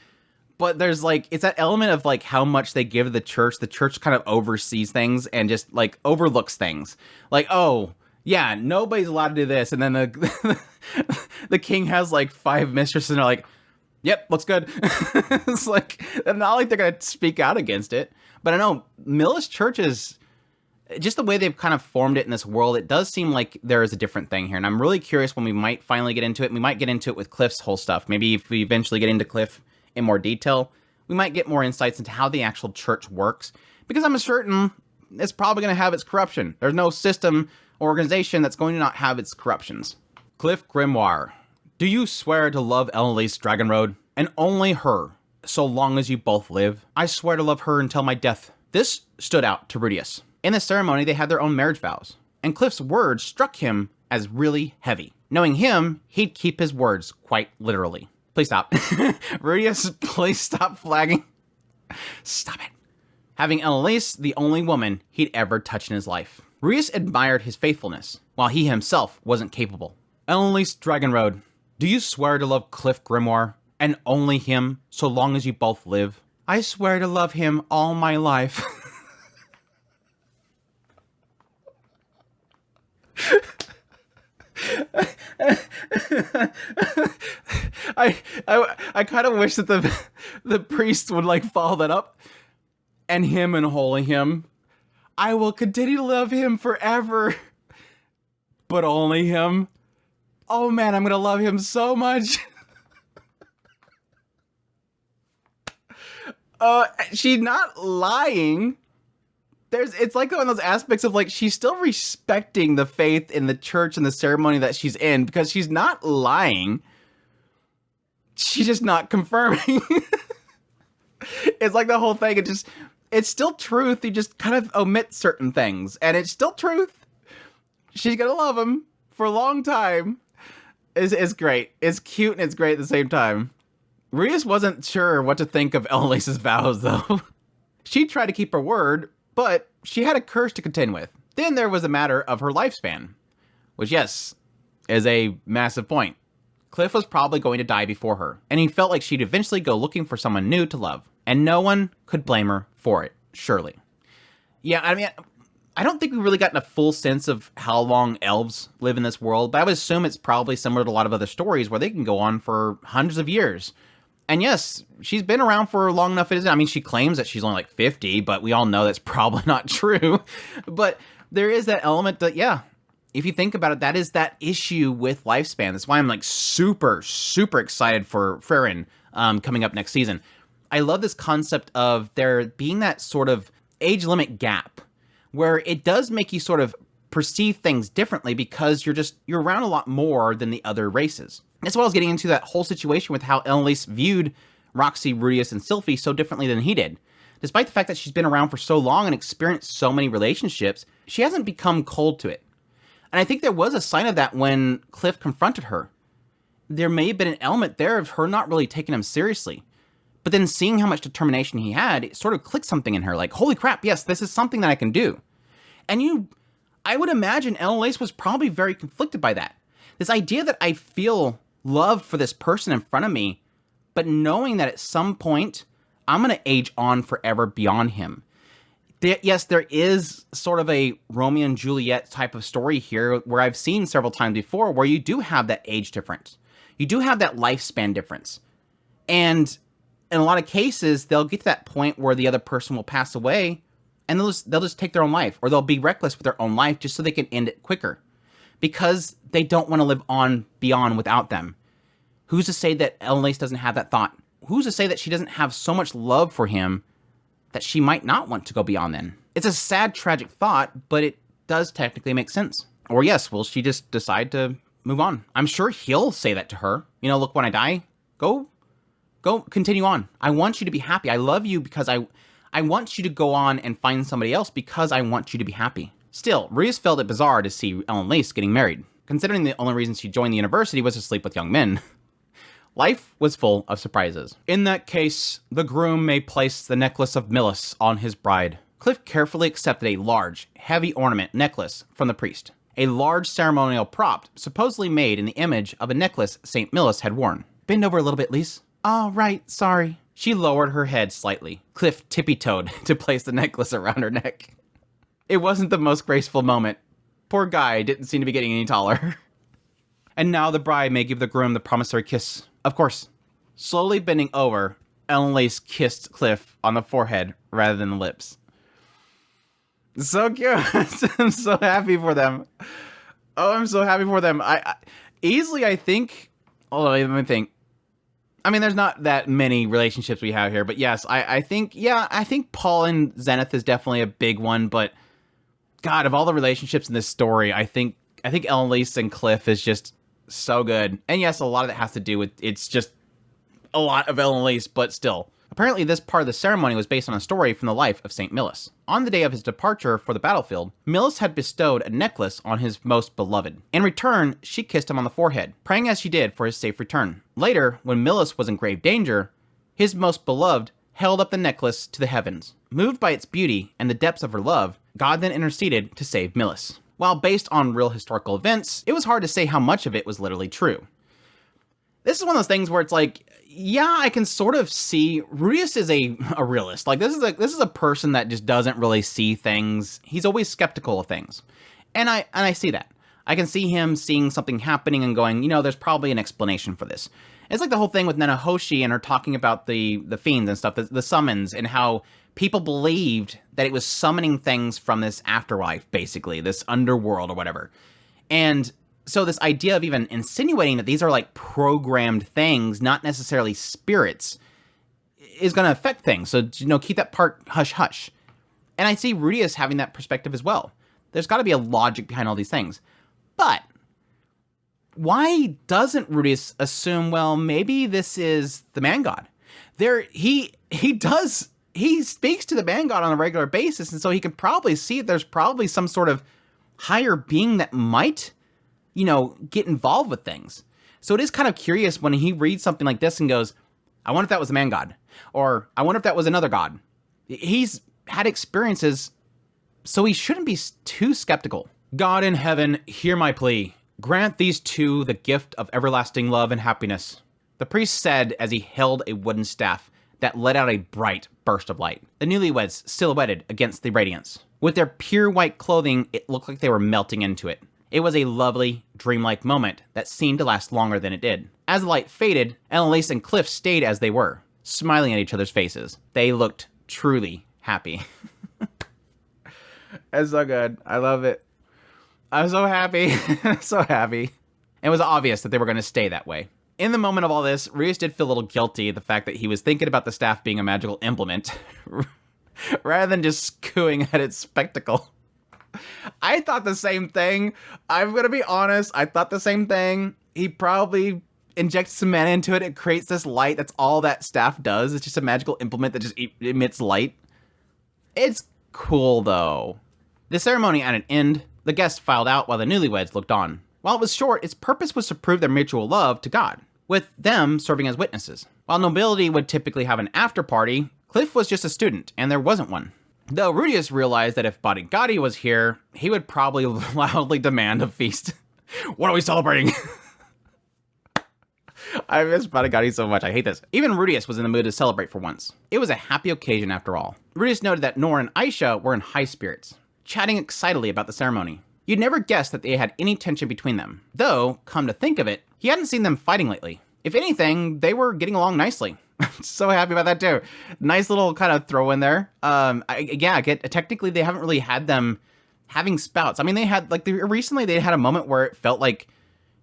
Speaker 1: But there's, like, it's that element of, like, how much they give the church. The church kind of oversees things and just, like, overlooks things. Like, oh, yeah, nobody's allowed to do this. And then the king has, like, 5 mistresses and they're like, yep, looks good. It's like, not like they're going to speak out against it. But I know Millis churches, just the way they've kind of formed it in this world, it does seem like there is a different thing here. And I'm really curious when we might finally get into it. We might get into it with Cliff's whole stuff. Maybe if we eventually get into Cliff in more detail, we might get more insights into how the actual church works. Because I'm certain it's probably going to have its corruption. There's no system or organization that's going to not have its corruptions. Cliff Grimoire. Do you swear to love Elise Dragonroad, and only her, so long as you both live? I swear to love her until my death. This stood out to Rudeus. In the ceremony, they had their own marriage vows, and Cliff's words struck him as really heavy. Knowing him, he'd keep his words quite literally. Please stop. Rudeus, please stop flagging. Stop it. Having Elise the only woman he'd ever touched in his life. Rudeus admired his faithfulness, while he himself wasn't capable. Elise Dragonroad, do you swear to love Cliff Grimoire, and only him, so long as you both live? I swear to love him all my life. I kind of wish that the priest would, like, follow that up. And him and holy him. I will continue to love him forever. But only him. Oh man, I'm gonna love him so much. She's not lying. It's like one of those aspects of, like, she's still respecting the faith in the church and the ceremony that she's in, because she's not lying. She's just not confirming. It's like the whole thing, it's still truth, you just kind of omit certain things, and it's still truth. She's gonna love him for a long time. It's great. It's cute and it's great at the same time. Rudeus wasn't sure what to think of Elise's vows, though. She tried to keep her word, but she had a curse to contend with. Then there was the matter of her lifespan, which, yes, is a massive point. Cliff was probably going to die before her, and he felt like she'd eventually go looking for someone new to love, and no one could blame her for it, surely. Yeah, I mean, I don't think we've really gotten a full sense of how long elves live in this world, but I would assume it's probably similar to a lot of other stories where they can go on for hundreds of years. And yes, she's been around for long enough. I mean, she claims that she's only like 50, but we all know that's probably not true. But there is that element that, yeah, if you think about it, that is that issue with lifespan. That's why I'm like super, super excited for Farron coming up next season. I love this concept of there being that sort of age limit gap where it does make you sort of perceive things differently because you're around a lot more than the other races. As well as getting into that whole situation with how Elise viewed Roxy, Rudeus, and Sylphie so differently than he did. Despite the fact that she's been around for so long and experienced so many relationships, she hasn't become cold to it. And I think there was a sign of that when Cliff confronted her. There may have been an element there of her not really taking him seriously. But then seeing how much determination he had, it sort of clicked something in her, like, holy crap, yes, this is something that I can do. And I would imagine Elise was probably very conflicted by that. This idea that I feel love for this person in front of me, but knowing that at some point, I'm going to age on forever beyond him. Yes, there is sort of a Romeo and Juliet type of story here where I've seen several times before where you do have that age difference. You do have that lifespan difference. And in a lot of cases, they'll get to that point where the other person will pass away and they'll just take their own life, or they'll be reckless with their own life just so they can end it quicker because they don't want to live on beyond without them. Who's to say that Elise doesn't have that thought? Who's to say that she doesn't have so much love for him that she might not want to go beyond then? It's a sad, tragic thought, but it does technically make sense. Or yes, will she just decide to move on? I'm sure he'll say that to her. You know, look, when I die, go continue on. I want you to be happy. I love you because I want you to go on and find somebody else because I want you to be happy. Still, Rudeus felt it bizarre to see Ellen Lace getting married, considering the only reason she joined the university was to sleep with young men. Life was full of surprises. In that case, the groom may place the necklace of Millis on his bride. Cliff carefully accepted a large, heavy ornament necklace from the priest. A large ceremonial prop supposedly made in the image of a necklace St. Millis had worn. Bend over a little bit, Lise. Oh, right, sorry. She lowered her head slightly. Cliff tippy-toed to place the necklace around her neck. It wasn't the most graceful moment. Poor guy didn't seem to be getting any taller. And now the bride may give the groom the promissory kiss. Of course. Slowly bending over, Ellen Lace kissed Cliff on the forehead rather than the lips. So cute. I'm so happy for them. Oh, I'm so happy for them. I think... Hold on, let me think. I mean, there's not that many relationships we have here, but yes, I think Paul and Zenith is definitely a big one, but God, of all the relationships in this story, I think Ellen Lace and Cliff is just so good. And yes, a lot of it has to do with, it's just a lot of Ellen Lace, but still. Apparently, this part of the ceremony was based on a story from the life of St. Millis. On the day of his departure for the battlefield, Millis had bestowed a necklace on his most beloved. In return, she kissed him on the forehead, praying as she did for his safe return. Later, when Millis was in grave danger, his most beloved held up the necklace to the heavens. Moved by its beauty and the depths of her love, God then interceded to save Millis. While based on real historical events, it was hard to say how much of it was literally true. This is one of those things where it's like, yeah, I can sort of see Rudeus is a realist. Like this is a person that just doesn't really see things. He's always skeptical of things. And I see that. I can see him seeing something happening and going, you know, there's probably an explanation for this. It's like the whole thing with Nanahoshi and her talking about the fiends and stuff, the summons, and how people believed that it was summoning things from this afterlife, basically, this underworld or whatever. And so this idea of even insinuating that these are like programmed things, not necessarily spirits, is going to affect things. So, you know, keep that part hush-hush. And I see Rudeus having that perspective as well. There's got to be a logic behind all these things. But why doesn't Rudeus assume, well, maybe this is the man god? He speaks to the man god on a regular basis, and so he can probably see that there's probably some sort of higher being that might, you know, get involved with things. So it is kind of curious when he reads something like this and goes, I wonder if that was a man god, or I wonder if that was another god. He's had experiences, so he shouldn't be too skeptical. God in heaven, hear my plea. Grant these two the gift of everlasting love and happiness. The priest said as he held a wooden staff that let out a bright burst of light. The newlyweds silhouetted against the radiance. With their pure white clothing, it looked like they were melting into it. It was a lovely, dreamlike moment that seemed to last longer than it did. As the light faded, Ellen Lace and Cliff stayed as they were, smiling at each other's faces. They looked truly happy. It's so good. I love it. I'm so happy. So happy. It was obvious that they were going to stay that way. In the moment of all this, Rudeus did feel a little guilty the fact that he was thinking about the staff being a magical implement rather than just cooing at its spectacle. I thought the same thing. I'm going to be honest. I thought the same thing. He probably injects some mana into it. It creates this light. That's all that staff does. It's just a magical implement that just emits light. It's cool, though. The ceremony at an end, the guests filed out while the newlyweds looked on. While it was short, its purpose was to prove their mutual love to God, with them serving as witnesses. While nobility would typically have an after-party, Cliff was just a student, and there wasn't one. Though Rudeus realized that if Bodigatti was here, he would probably loudly demand a feast. What are we celebrating? I miss Bodigatti so much. I hate this. Even Rudeus was in the mood to celebrate for once. It was a happy occasion after all. Rudeus noted that Nor and Aisha were in high spirits, chatting excitedly about the ceremony. You'd never guess that they had any tension between them. Though, come to think of it, he hadn't seen them fighting lately. If anything, they were getting along nicely. So happy about that too. Nice little kind of throw in there. Technically they haven't really had them having spouts. I mean, they had recently they had a moment where it felt like,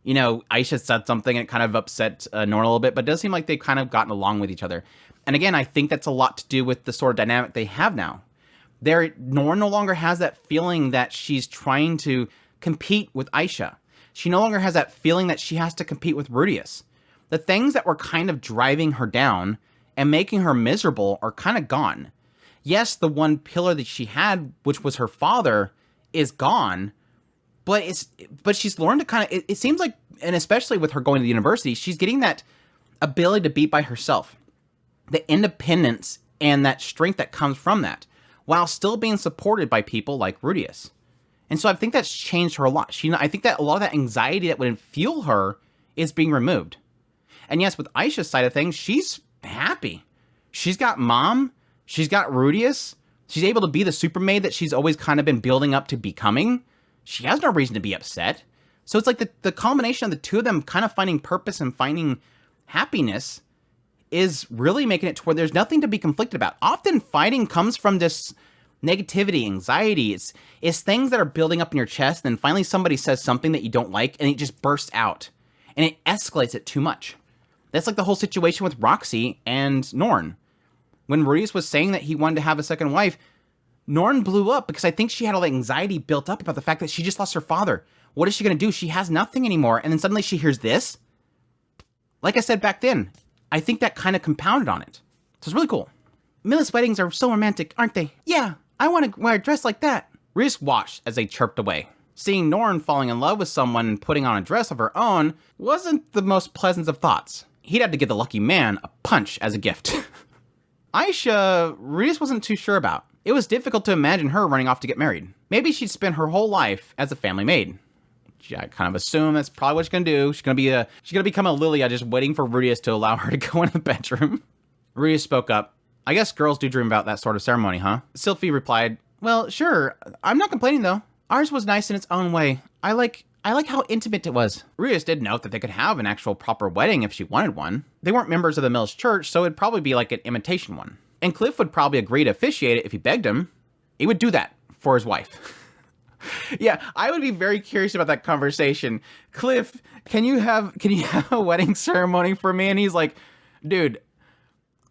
Speaker 1: you know, Aisha said something and it kind of upset Nor a little bit, but it does seem like they've kind of gotten along with each other. And again, I think that's a lot to do with the sort of dynamic they have now. Nor no longer has that feeling that she's trying to compete with Aisha. She no longer has that feeling that she has to compete with Rudeus. The things that were kind of driving her down and making her miserable are kind of gone. Yes, the one pillar that she had, which was her father, is gone, but she's learned to kind of, it seems like, and especially with her going to the university, she's getting that ability to be by herself, the independence and that strength that comes from that, while still being supported by people like Rudeus. And so I think that's changed her a lot. I think that a lot of that anxiety that would fuel her is being removed. And yes, with Aisha's side of things, she's happy. She's got mom. She's got Rudeus. She's able to be the super maid that she's always kind of been building up to becoming. She has no reason to be upset. So it's like the combination of the two of them kind of finding purpose and finding happiness is really making it to where there's nothing to be conflicted about. Often fighting comes from this negativity, anxiety. It's things that are building up in your chest, and then finally somebody says something that you don't like, and it just bursts out. And it escalates it too much. That's like the whole situation with Roxy and Norn. When Rudeus was saying that he wanted to have a second wife, Norn blew up because I think she had all the anxiety built up about the fact that she just lost her father. What is she going to do? She has nothing anymore. And then suddenly she hears this. Like I said back then, I think that kind of compounded on it. So it's really cool. Millis weddings are so romantic, aren't they? Yeah, I want to wear a dress like that. Rudeus watched as they chirped away. Seeing Norn falling in love with someone and putting on a dress of her own wasn't the most pleasant of thoughts. He'd have to give the lucky man a punch as a gift. Aisha, Rudeus wasn't too sure about. It was difficult to imagine her running off to get married. Maybe she'd spend her whole life as a family maid. I kind of assume that's probably what she's gonna do. She's gonna become a Lilia, just waiting for Rudeus to allow her to go in the bedroom. Rudeus spoke up. I guess girls do dream about that sort of ceremony, huh? Sylphie replied, well, sure. I'm not complaining though. Ours was nice in its own way. I like how intimate it was. Rudeus did note that they could have an actual proper wedding if she wanted one. They weren't members of the Mills Church, so it'd probably be like an imitation one. And Cliff would probably agree to officiate it if he begged him. He would do that for his wife. Yeah, I would be very curious about that conversation. Cliff, can you have a wedding ceremony for me? And he's like, dude,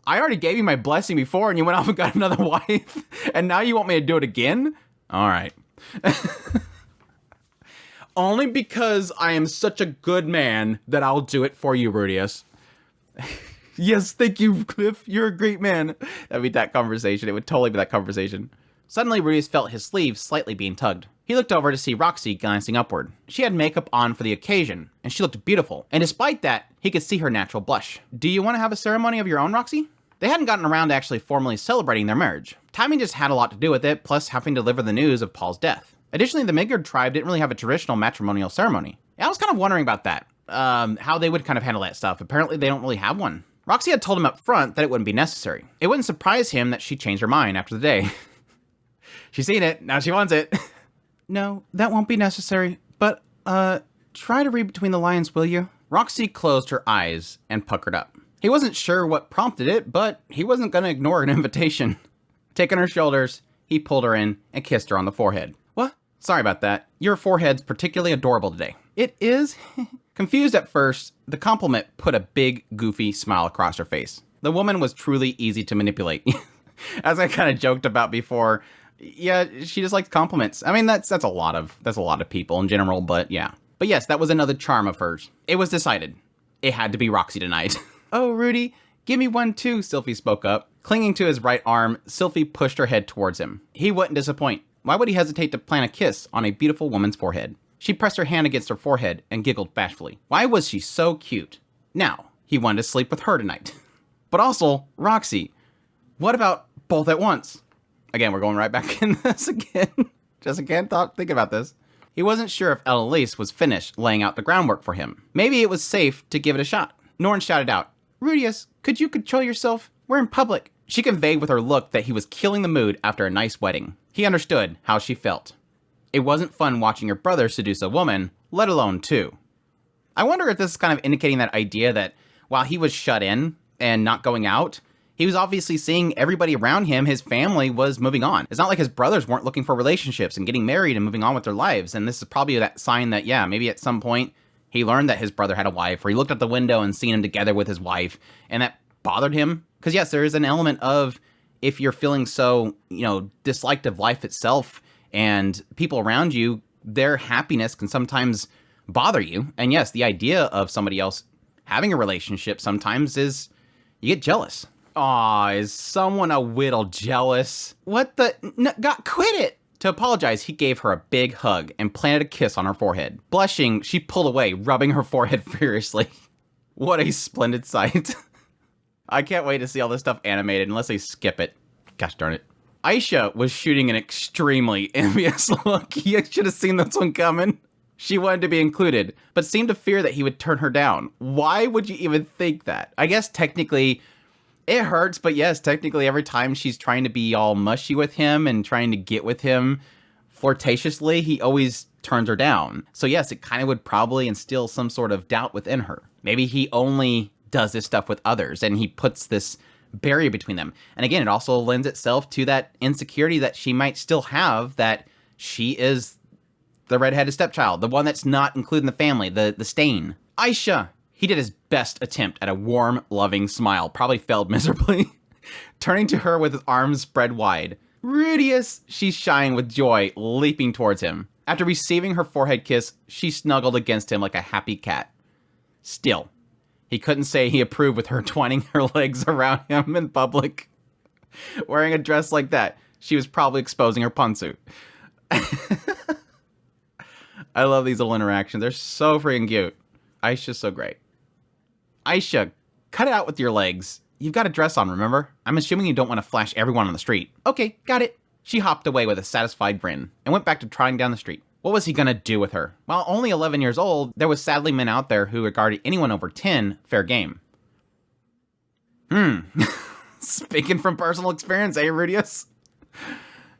Speaker 1: I already gave you my blessing before and you went off and got another wife. And now you want me to do it again? All right. Only because I am such a good man that I'll do it for you, Rudeus. Yes, thank you, Cliff. You're a great man. That'd be that conversation. It would totally be that conversation. Suddenly, Rudeus felt his sleeve slightly being tugged. He looked over to see Roxy glancing upward. She had makeup on for the occasion, and she looked beautiful. And despite that, he could see her natural blush. Do you want to have a ceremony of your own, Roxy? They hadn't gotten around to actually formally celebrating their marriage. Timing just had a lot to do with it, plus having to deliver the news of Paul's death. Additionally, the Midgard tribe didn't really have a traditional matrimonial ceremony. I was kind of wondering about that, how they would kind of handle that stuff. Apparently, they don't really have one. Roxy had told him up front that it wouldn't be necessary. It wouldn't surprise him that she changed her mind after the day. She's seen it, now she wants it. No, that won't be necessary, but, try to read between the lines, will you? Roxy closed her eyes and puckered up. He wasn't sure what prompted it, but he wasn't going to ignore an invitation. Taking her shoulders, he pulled her in and kissed her on the forehead. What? Sorry about that. Your forehead's particularly adorable today. It is? Confused at first, the compliment put a big, goofy smile across her face. The woman was truly easy to manipulate. As I kind of joked about before, yeah, she just likes compliments. I mean, that's a lot of people in general, but yeah. But yes, that was another charm of hers. It was decided. It had to be Roxy tonight. Oh, Rudy, give me one too, Sylphie spoke up. Clinging to his right arm, Sylphie pushed her head towards him. He wouldn't disappoint. Why would he hesitate to plant a kiss on a beautiful woman's forehead? She pressed her hand against her forehead and giggled bashfully. Why was she so cute? Now, he wanted to sleep with her tonight. But also, Roxy. What about both at once? Again, we're going right back in this again. Just can't think about this. He wasn't sure if Eloise was finished laying out the groundwork for him. Maybe it was safe to give it a shot. Norn shouted out, Rudeus, could you control yourself? We're in public. She conveyed with her look that he was killing the mood after a nice wedding. He understood how she felt. It wasn't fun watching your brother seduce a woman, let alone two. I wonder if this is kind of indicating that idea that while he was shut in and not going out, he was obviously seeing everybody around him, his family was moving on. It's not like his brothers weren't looking for relationships and getting married and moving on with their lives. And this is probably that sign that, yeah, maybe at some point he learned that his brother had a wife, or he looked out the window and seen him together with his wife, and that bothered him. Because yes, there is an element of, if you're feeling so, disliked of life itself and people around you, their happiness can sometimes bother you. And yes, the idea of somebody else having a relationship sometimes is, you get jealous. Aw, is someone a whittle jealous? What the? No, God, quit it! To apologize, he gave her a big hug and planted a kiss on her forehead. Blushing, she pulled away, rubbing her forehead furiously. What a splendid sight. I can't wait to see all this stuff animated unless they skip it. Gosh darn it. Aisha was shooting an extremely envious look. You should have seen this one coming. She wanted to be included, but seemed to fear that he would turn her down. Why would you even think that? I guess technically it hurts, but yes, technically every time she's trying to be all mushy with him and trying to get with him flirtatiously, he always turns her down. So yes, it kind of would probably instill some sort of doubt within her. Maybe he only does this stuff with others and he puts this barrier between them. And again, it also lends itself to that insecurity that she might still have, that she is the redheaded stepchild, the one that's not included in the family, the stain. Aisha, he did his best attempt at a warm, loving smile, probably failed miserably. Turning to her with his arms spread wide. Rudeus, she's shying with joy, leaping towards him. After receiving her forehead kiss, she snuggled against him like a happy cat. Still, he couldn't say he approved with her twining her legs around him in public. Wearing a dress like that, she was probably exposing her pantsuit. I love these little interactions. They're so freaking cute. Aisha's so great. Aisha, cut it out with your legs. You've got a dress on, remember? I'm assuming you don't want to flash everyone on the street. Okay, got it. She hopped away with a satisfied grin and went back to trotting down the street. What was he gonna do with her? While only 11 years old, there was sadly men out there who regarded anyone over 10 fair game. Speaking from personal experience, eh, Rudeus?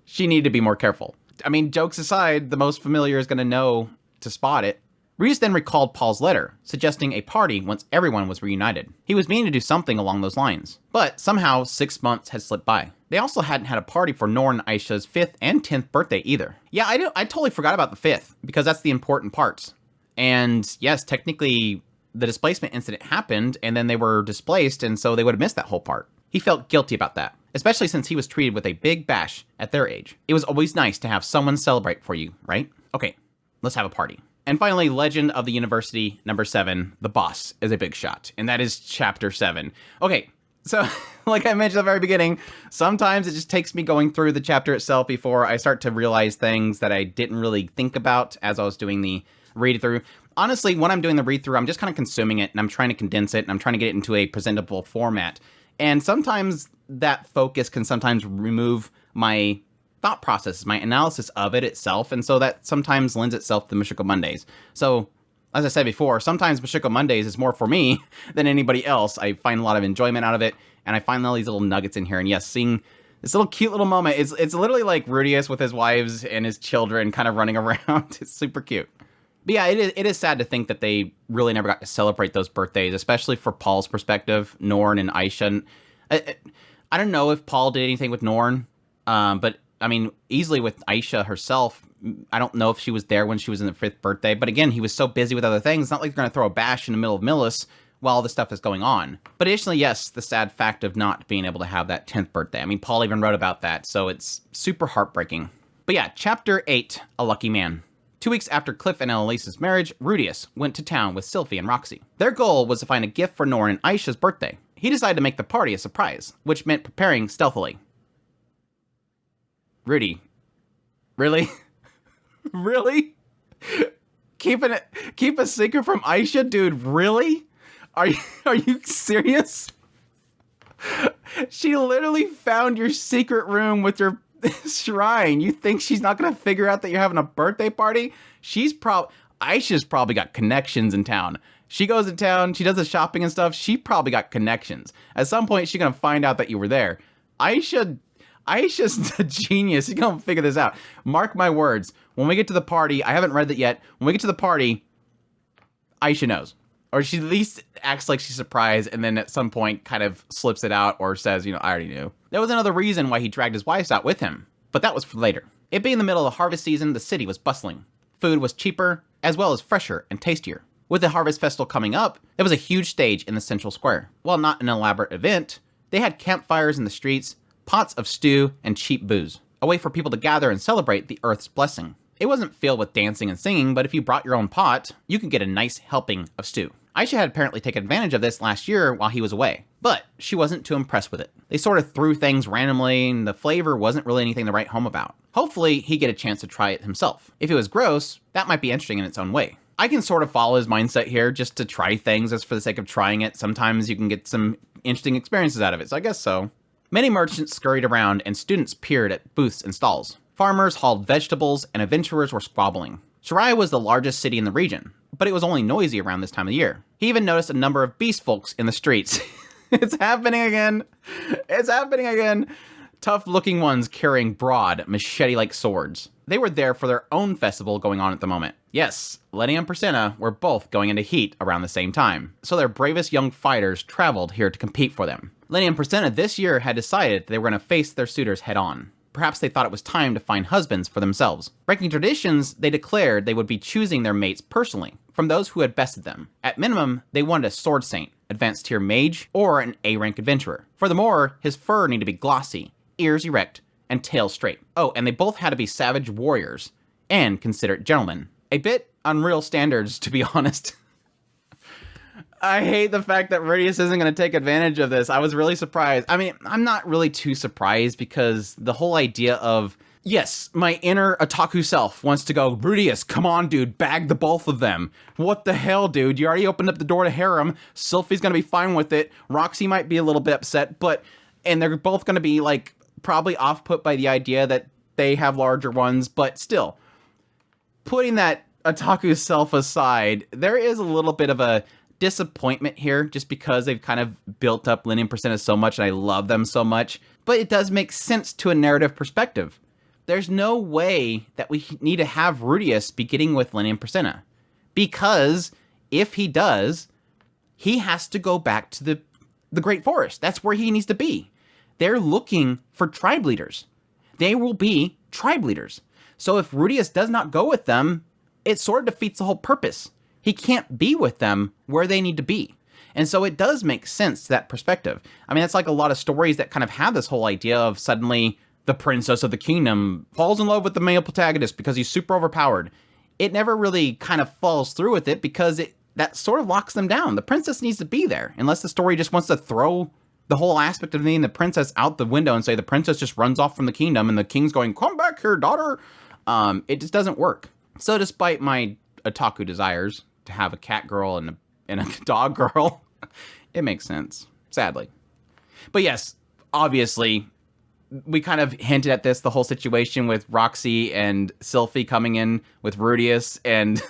Speaker 1: She needed to be more careful. I mean, jokes aside, the most familiar is gonna know to spot it. Rudeus then recalled Paul's letter, suggesting a party once everyone was reunited. He was meaning to do something along those lines, but somehow 6 months had slipped by. They also hadn't had a party for Nor and Aisha's 5th and 10th birthday either. Yeah, I totally forgot about the 5th, because that's the important parts. And yes, technically, the displacement incident happened, and then they were displaced, and so they would have missed that whole part. He felt guilty about that, especially since he was treated with a big bash at their age. It was always nice to have someone celebrate for you, right? Okay, let's have a party. And finally, Legend of the University, number 7, The Boss is a big shot. And that is chapter 7. Okay, so like I mentioned at the very beginning, sometimes it just takes me going through the chapter itself before I start to realize things that I didn't really think about as I was doing the read through. Honestly, when I'm doing the read through, I'm just kind of consuming it and I'm trying to condense it and I'm trying to get it into a presentable format. And sometimes that focus can sometimes remove my thought process, my analysis of it itself, and so that sometimes lends itself to Mushoku Mondays. So, as I said before, sometimes Mushoku Mondays is more for me than anybody else. I find a lot of enjoyment out of it, and I find all these little nuggets in here, and yes, seeing this little cute little moment, it's literally like Rudeus with his wives and his children kind of running around. It's super cute. But yeah, it is sad to think that they really never got to celebrate those birthdays, especially for Paul's perspective, Norn and Aisha. I don't know if Paul did anything with Norn, but I mean, easily with Aisha herself, I don't know if she was there when she was in the 5th birthday. But again, he was so busy with other things. It's not like they're going to throw a bash in the middle of Millis while all this stuff is going on. But additionally, yes, the sad fact of not being able to have that 10th birthday. I mean, Paul even wrote about that, so it's super heartbreaking. But yeah, chapter 8, A Lucky Man. 2 weeks after Cliff and Annalise's marriage, Rudeus went to town with Sylphie and Roxy. Their goal was to find a gift for Norn and Aisha's birthday. He decided to make the party a surprise, which meant preparing stealthily. Rudy, really? Really? Keep a secret from Aisha, dude, really? Are you serious? She literally found your secret room with your shrine. You think she's not gonna figure out that you're having a birthday party? Aisha's probably got connections in town. She goes to town, she does the shopping and stuff, she probably got connections. At some point, she's gonna find out that you were there. Aisha's a genius. She's gonna figure this out. Mark my words. When we get to the party, I haven't read it yet. When we get to the party, Aisha knows. Or she at least acts like she's surprised and then at some point kind of slips it out or says, I already knew. There was another reason why he dragged his wives out with him, but that was for later. It being the middle of the harvest season, the city was bustling. Food was cheaper, as well as fresher and tastier. With the harvest festival coming up, there was a huge stage in the central square. While not an elaborate event, they had campfires in the streets, pots of stew, and cheap booze. A way for people to gather and celebrate the Earth's blessing. It wasn't filled with dancing and singing, but if you brought your own pot, you could get a nice helping of stew. Aisha had apparently taken advantage of this last year while he was away, but she wasn't too impressed with it. They sort of threw things randomly, and the flavor wasn't really anything to write home about. Hopefully, he'd get a chance to try it himself. If it was gross, that might be interesting in its own way. I can sort of follow his mindset here, just to try things just for the sake of trying it. Sometimes you can get some interesting experiences out of it, so I guess so. Many merchants scurried around, and students peered at booths and stalls. Farmers hauled vegetables, and adventurers were squabbling. Shirai was the largest city in the region, but it was only noisy around this time of year. He even noticed a number of beast folks in the streets. It's happening again. It's happening again. Tough-looking ones carrying broad, machete-like swords. They were there for their own festival going on at the moment. Yes, Lenny and Priscilla were both going into heat around the same time, so their bravest young fighters traveled here to compete for them. Lenny and Priscilla this year had decided they were going to face their suitors head-on. Perhaps they thought it was time to find husbands for themselves. Breaking traditions, they declared they would be choosing their mates personally, from those who had bested them. At minimum, they wanted a sword saint, advanced tier mage, or an A-rank adventurer. Furthermore, his fur needed to be glossy, ears erect, and tail straight. Oh, and they both had to be savage warriors, and considerate gentlemen. A bit unreal standards, to be honest. I hate the fact that Rudeus isn't going to take advantage of this. I was really surprised. I mean, I'm not really too surprised because the whole idea of, yes, my inner otaku self wants to go, Rudeus, come on, dude, bag the both of them. What the hell, dude? You already opened up the door to harem. Sylphie's going to be fine with it. Roxy might be a little bit upset, and they're both going to be, like, probably off-put by the idea that they have larger ones, but still, putting that otaku self aside, there is a little bit of a disappointment here just because they've kind of built up Lenny and Priscilla so much and I love them so much, but it does make sense to a narrative perspective. There's no way that we need to have Rudeus be getting with Lenny and Priscilla, because if he does, he has to go back to the Great Forest. That's where he needs to be. They're looking for tribe leaders. They will be tribe leaders. So if Rudeus does not go with them, it sort of defeats the whole purpose. He can't be with them where they need to be. And so it does make sense to that perspective. I mean, it's like a lot of stories that kind of have this whole idea of suddenly the princess of the kingdom falls in love with the male protagonist because he's super overpowered. It never really kind of falls through with it because that sort of locks them down. The princess needs to be there, unless the story just wants to throw the whole aspect of being the princess out the window and say the princess just runs off from the kingdom and the king's going, come back here, daughter. It just doesn't work. So despite my otaku desires to have a cat girl and a dog girl, it makes sense, sadly. But yes, obviously, we kind of hinted at this, the whole situation with Roxy and Sylphie coming in with Rudeus, and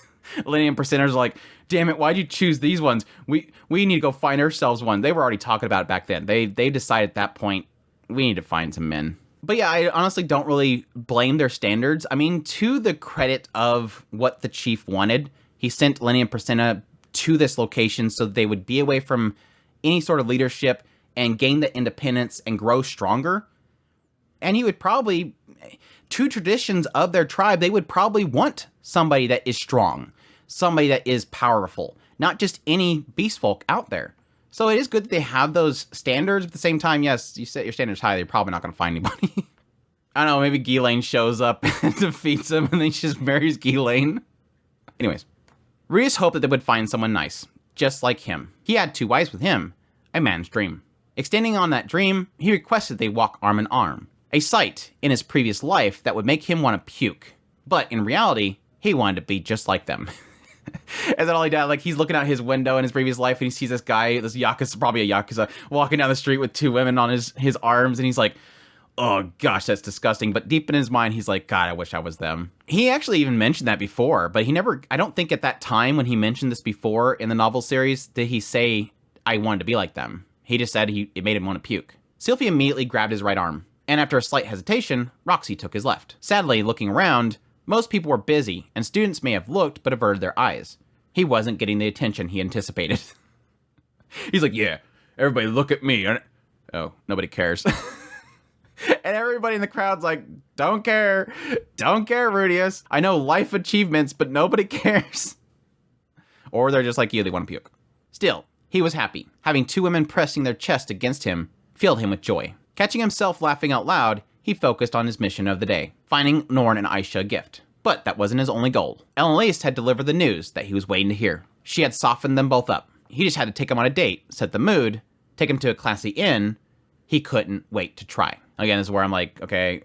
Speaker 1: Lenny and Priscilla's like, damn it, why'd you choose these ones? We need to go find ourselves one. They were already talking about it back then. They decided at that point, we need to find some men. But yeah, I honestly don't really blame their standards. I mean, to the credit of what the chief wanted, he sent Lenny and Priscilla to this location so they would be away from any sort of leadership and gain the independence and grow stronger. And he would probably, to traditions of their tribe, they would probably want somebody that is strong, somebody that is powerful, not just any beast folk out there. So it is good that they have those standards. At the same time, yes, you set your standards high, they're probably not going to find anybody. I don't know, maybe Ghislaine shows up and defeats him, and then she just marries Ghislaine. Anyways, Rudeus hoped that they would find someone nice, just like him. He had 2 wives with him, a man's dream. Extending on that dream, he requested they walk arm in arm, a sight in his previous life that would make him want to puke. But in reality, he wanted to be just like them. And then all he did, like, he's looking out his window in his previous life, and he sees this guy, this Yakuza, probably a Yakuza, walking down the street with 2 women on his arms, and he's like, oh gosh, that's disgusting. But deep in his mind, he's like, God, I wish I was them. He actually even mentioned that before, but he never, I don't think at that time when he mentioned this before in the novel series, did he say, I wanted to be like them. He just said it made him want to puke. Sylphie immediately grabbed his right arm, and after a slight hesitation, Roxy took his left. Sadly, looking around, most people were busy, and students may have looked but averted their eyes. He wasn't getting the attention he anticipated. He's like, yeah, everybody look at me. Oh, nobody cares. And everybody in the crowd's like, don't care, Rudeus. I know life achievements, but nobody cares. Or they're just like you, they want to puke. Still, he was happy. Having 2 women pressing their chest against him filled him with joy. Catching himself laughing out loud, he focused on his mission of the day, finding Norn and Aisha a gift. But that wasn't his only goal. Ellen Laced had delivered the news that he was waiting to hear. She had softened them both up. He just had to take him on a date, set the mood, take him to a classy inn. He couldn't wait to try. Again, this is where I'm like, okay.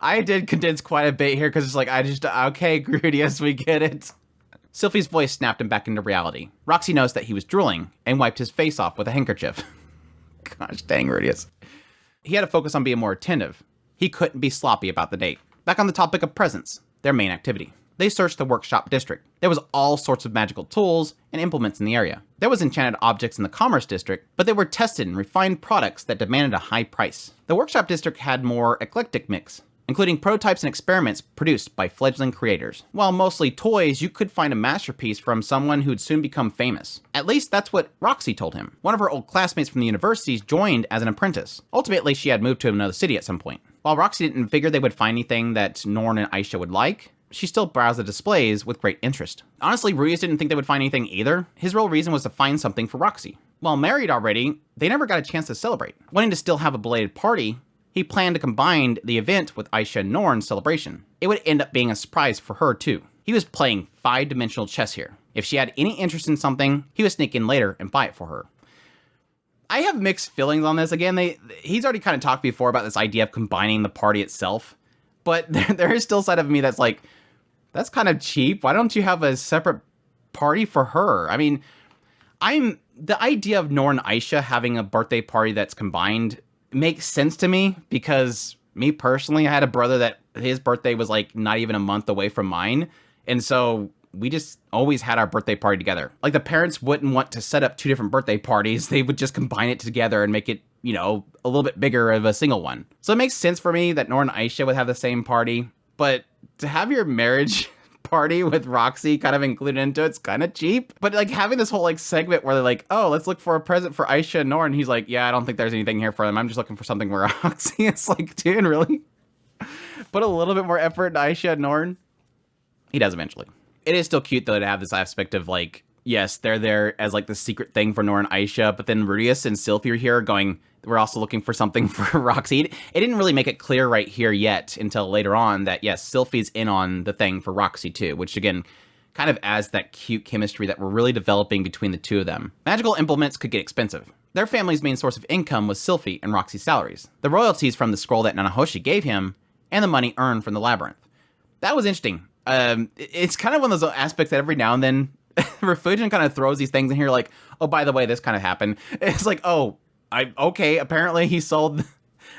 Speaker 1: I did condense quite a bit here because it's like, okay, Rudeus, we get it. Sylphie's voice snapped him back into reality. Roxy noticed that he was drooling and wiped his face off with a handkerchief. Gosh dang, Rudeus. He had to focus on being more attentive. He couldn't be sloppy about the date. Back on the topic of presents, their main activity. They searched the workshop district. There was all sorts of magical tools and implements in the area. There was enchanted objects in the commerce district, but they were tested and refined products that demanded a high price. The workshop district had more eclectic mix, including prototypes and experiments produced by fledgling creators. While mostly toys, you could find a masterpiece from someone who'd soon become famous. At least that's what Roxy told him. One of her old classmates from the universities joined as an apprentice. Ultimately, she had moved to another city at some point. While Roxy didn't figure they would find anything that Norn and Aisha would like, she still browsed the displays with great interest. Honestly, Rudeus didn't think they would find anything either. His real reason was to find something for Roxy. While married already, they never got a chance to celebrate. Wanting to still have a belated party, he planned to combine the event with Aisha and Norn's celebration. It would end up being a surprise for her too. He was playing 5-dimensional chess here. If she had any interest in something, he would sneak in later and buy it for her. I have mixed feelings on this. Again, he's already kind of talked before about this idea of combining the party itself, but there is still a side of me that's like, that's kind of cheap. Why don't you have a separate party for her? I mean, the idea of Norn and Aisha having a birthday party that's combined makes sense to me, because me personally, I had a brother that his birthday was like not even a month away from mine. And so we just always had our birthday party together. Like, the parents wouldn't want to set up 2 different birthday parties. They would just combine it together and make it, you know, a little bit bigger of a single one. So it makes sense for me that Norn and Aisha would have the same party, but to have your marriage party with Roxy kind of included into it's kind of cheap. But like having this whole like segment where they're like, oh, let's look for a present for Aisha and Norn. He's like, yeah, I don't think there's anything here for them. I'm just looking for something for Roxy. It's like, dude, really? Put a little bit more effort into Aisha and Norn. He does eventually. It is still cute though to have this aspect of like, yes, they're there as like the secret thing for Norn and Aisha, but then Rudeus and Sylphie are here going, we're also looking for something for Roxy. It didn't really make it clear right here yet until later on that, yes, Sylphie's in on the thing for Roxy too, which again, kind of adds that cute chemistry that we're really developing between the two of them. Magical implements could get expensive. Their family's main source of income was Sylphie and Roxy's salaries, the royalties from the scroll that Nanahoshi gave him, and the money earned from the labyrinth. That was interesting. It's kind of one of those aspects that every now and then Refugien kind of throws these things in here like, oh, by the way, this kind of happened. It's like, oh, okay, apparently he sold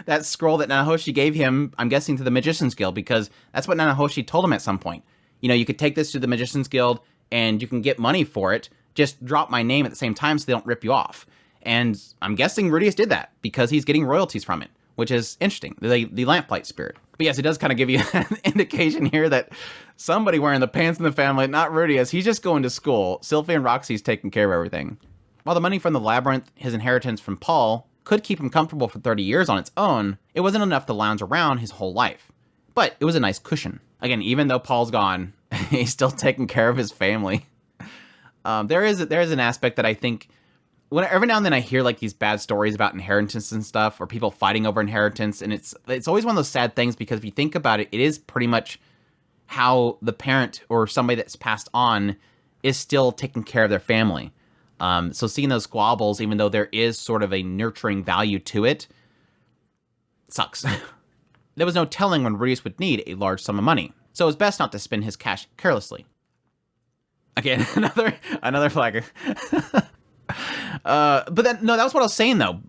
Speaker 1: that scroll that Nanahoshi gave him, I'm guessing, to the Magician's Guild, because that's what Nanahoshi told him at some point. You know, you could take this to the Magician's Guild and you can get money for it. Just drop my name at the same time so they don't rip you off. And I'm guessing Rudeus did that because he's getting royalties from it, which is interesting. The Lamplight spirit. But yes, it does kind of give you an indication here that somebody wearing the pants in the family, not Rudeus, he's just going to school. Sylphie and Roxy's taking care of everything. While the money from the labyrinth, his inheritance from Paul, could keep him comfortable for 30 years on its own, it wasn't enough to lounge around his whole life. But it was a nice cushion. Again, even though Paul's gone, he's still taking care of his family. There is an aspect that I think, every now and then I hear like these bad stories about inheritance and stuff, or people fighting over inheritance, and it's always one of those sad things, because if you think about it, it is pretty much how the parent or somebody that's passed on is still taking care of their family. So seeing those squabbles, even though there is sort of a nurturing value to it, sucks. There was no telling when Rudeus would need a large sum of money, so it was best not to spend his cash carelessly. Again, another flagger. But that was what I was saying though.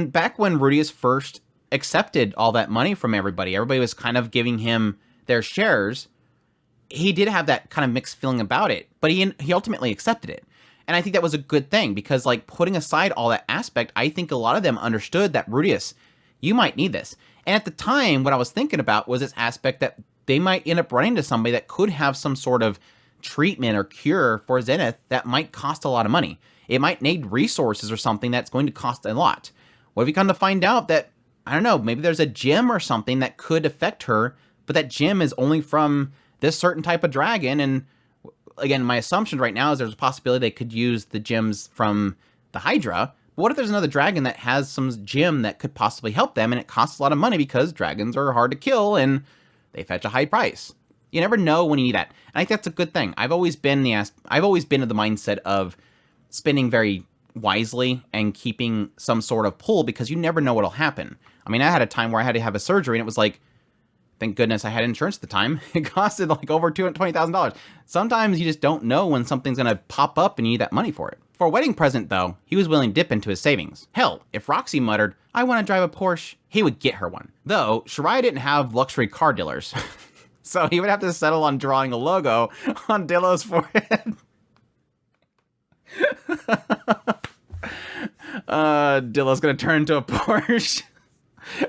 Speaker 1: Back when Rudeus first accepted all that money from everybody was kind of giving him their shares. He did have that kind of mixed feeling about it, but he ultimately accepted it. And I think that was a good thing, because like putting aside all that aspect, I think a lot of them understood that Rudeus, you might need this. And at the time, what I was thinking about was this aspect that they might end up running to somebody that could have some sort of treatment or cure for Zenith that might cost a lot of money. It might need resources or something that's going to cost a lot. What if you come to find out that, I don't know, maybe there's a gem or something that could affect her, but that gem is only from this certain type of dragon. And again, my assumption right now is there's a possibility they could use the gems from the Hydra. But what if there's another dragon that has some gem that could possibly help them, and it costs a lot of money because dragons are hard to kill and they fetch a high price? You never know when you need that. And I think that's a good thing. I've always been of the mindset of spending very wisely and keeping some sort of pull, because you never know what'll happen. I mean, I had a time where I had to have a surgery, and it was like, thank goodness I had insurance at the time. It costed like over $220,000. Sometimes you just don't know when something's going to pop up and you need that money for it. For a wedding present, though, he was willing to dip into his savings. Hell, if Roxy muttered, "I want to drive a Porsche," he would get her one. Though, Shirai didn't have luxury car dealers. So he would have to settle on drawing a logo on Dillo's forehead. Dillo's going to turn into a Porsche.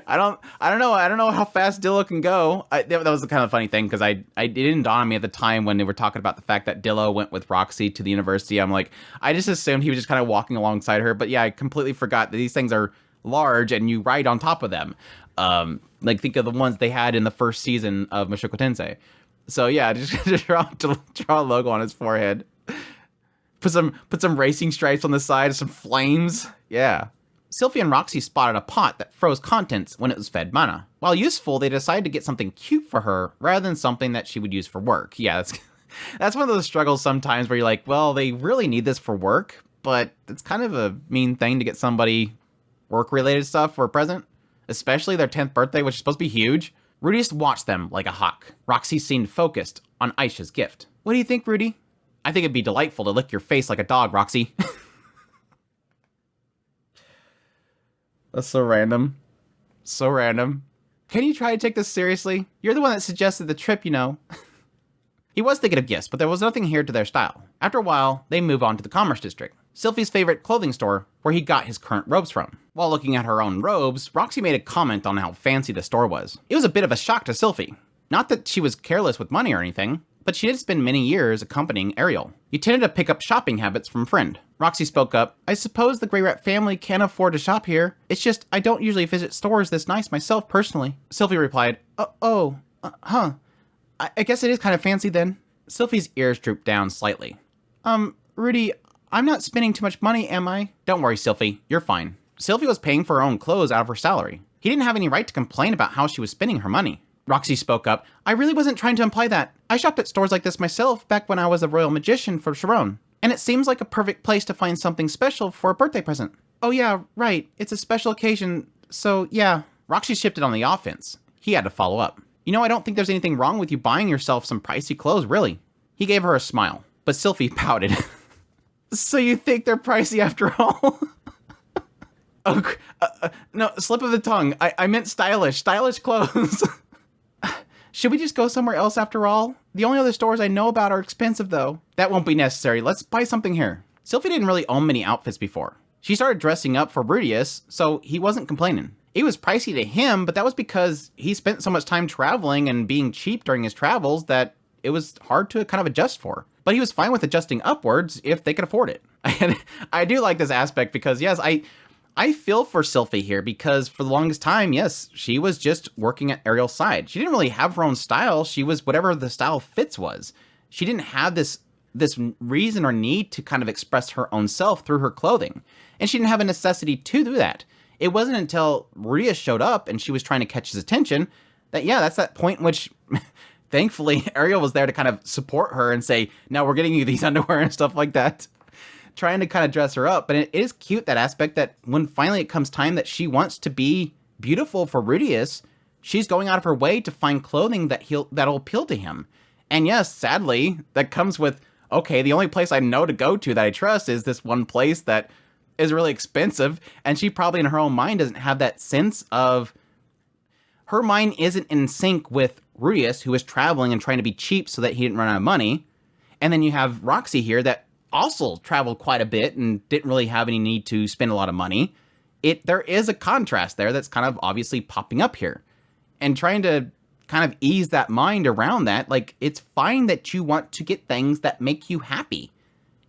Speaker 1: I don't know how fast Dillo can go. That was the kind of funny thing, because it didn't dawn on me at the time when they were talking about the fact that Dillo went with Roxy to the university. I'm like, I just assumed he was just kind of walking alongside her. But yeah, I completely forgot that these things are large and you ride on top of them. Like, think of the ones they had in the first season of Mushoku Tensei. So yeah, just draw a logo on his forehead. Put some racing stripes on the side, some flames. Yeah. Sylvie and Roxy spotted a pot that froze contents when it was fed mana. While useful, they decided to get something cute for her rather than something that she would use for work. Yeah, that's one of those struggles sometimes where you're like, well, they really need this for work, but it's kind of a mean thing to get somebody work-related stuff for a present, especially their 10th birthday, which is supposed to be huge. Rudeus watched them like a hawk. Roxy seemed focused on Aisha's gift. What do you think, Rudy? I think it'd be delightful to lick your face like a dog, Roxy. That's so random. So random. Can you try to take this seriously? You're the one that suggested the trip, you know. He was thinking of gifts, but there was nothing here to their style. After a while, they move on to the Commerce District, Sylvie's favorite clothing store, where he got his current robes from. While looking at her own robes, Roxy made a comment on how fancy the store was. It was a bit of a shock to Sylvie. Not that she was careless with money or anything, but she did spend many years accompanying Ariel. You tended to pick up shopping habits from Friend. Roxy spoke up. I suppose the Grey Rat family can afford to shop here. It's just, I don't usually visit stores this nice myself personally. Sylvie replied, I guess it is kind of fancy then. Sylvie's ears drooped down slightly. Rudy, I'm not spending too much money, am I? Don't worry, Sylvie. You're fine. Sylvie was paying for her own clothes out of her salary. He didn't have any right to complain about how she was spending her money. Roxy spoke up. I really wasn't trying to imply that. I shopped at stores like this myself back when I was a royal magician for Sharon. And it seems like a perfect place to find something special for a birthday present. Oh yeah, right. It's a special occasion, so yeah. Roxy shifted on the offense. He had to follow up. You know, I don't think there's anything wrong with you buying yourself some pricey clothes, really. He gave her a smile, but Sylvie pouted. So you think they're pricey after all? No, slip of the tongue. I meant stylish clothes. Should we just go somewhere else after all? The only other stores I know about are expensive, though. That won't be necessary. Let's buy something here. Sylvie didn't really own many outfits before. She started dressing up for Rudeus, so he wasn't complaining. It was pricey to him, but that was because he spent so much time traveling and being cheap during his travels that it was hard to kind of adjust for. But he was fine with adjusting upwards if they could afford it. And I do like this aspect because, yes, I feel for Sylvie here, because for the longest time, yes, she was just working at Ariel's side. She didn't really have her own style. She was whatever the style fits was. She didn't have this reason or need to kind of express her own self through her clothing. And she didn't have a necessity to do that. It wasn't until Rudeus showed up and she was trying to catch his attention that, yeah, that's that point in which, thankfully, Ariel was there to kind of support her and say, no, we're getting you these underwear and stuff like that. Trying to kind of dress her up. But it is cute, that aspect, that when finally it comes time that she wants to be beautiful for Rudeus, she's going out of her way to find clothing that'll appeal to him. And yes, sadly, that comes with, okay, the only place I know to go to that I trust is this one place that is really expensive, and she probably in her own mind doesn't have that sense of, her mind isn't in sync with Rudeus, who is traveling and trying to be cheap so that he didn't run out of money. And then you have Roxy here that also traveled quite a bit and didn't really have any need to spend a lot of money. There is a contrast there that's kind of obviously popping up here. And trying to kind of ease that mind around that, like, it's fine that you want to get things that make you happy.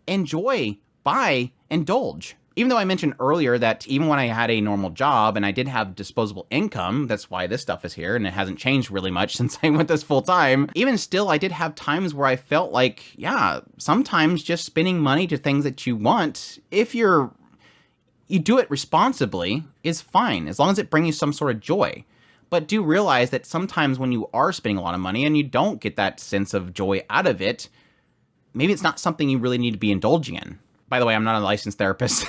Speaker 1: Enjoy, buy, indulge. Even though I mentioned earlier that even when I had a normal job and I did have disposable income, that's why this stuff is here, and it hasn't changed really much since I went this full time. Even still, I did have times where I felt like, yeah, sometimes just spending money to things that you want, if you do it responsibly, is fine, as long as it brings you some sort of joy. But do realize that sometimes when you are spending a lot of money and you don't get that sense of joy out of it, maybe it's not something you really need to be indulging in. By the way, I'm not a licensed therapist.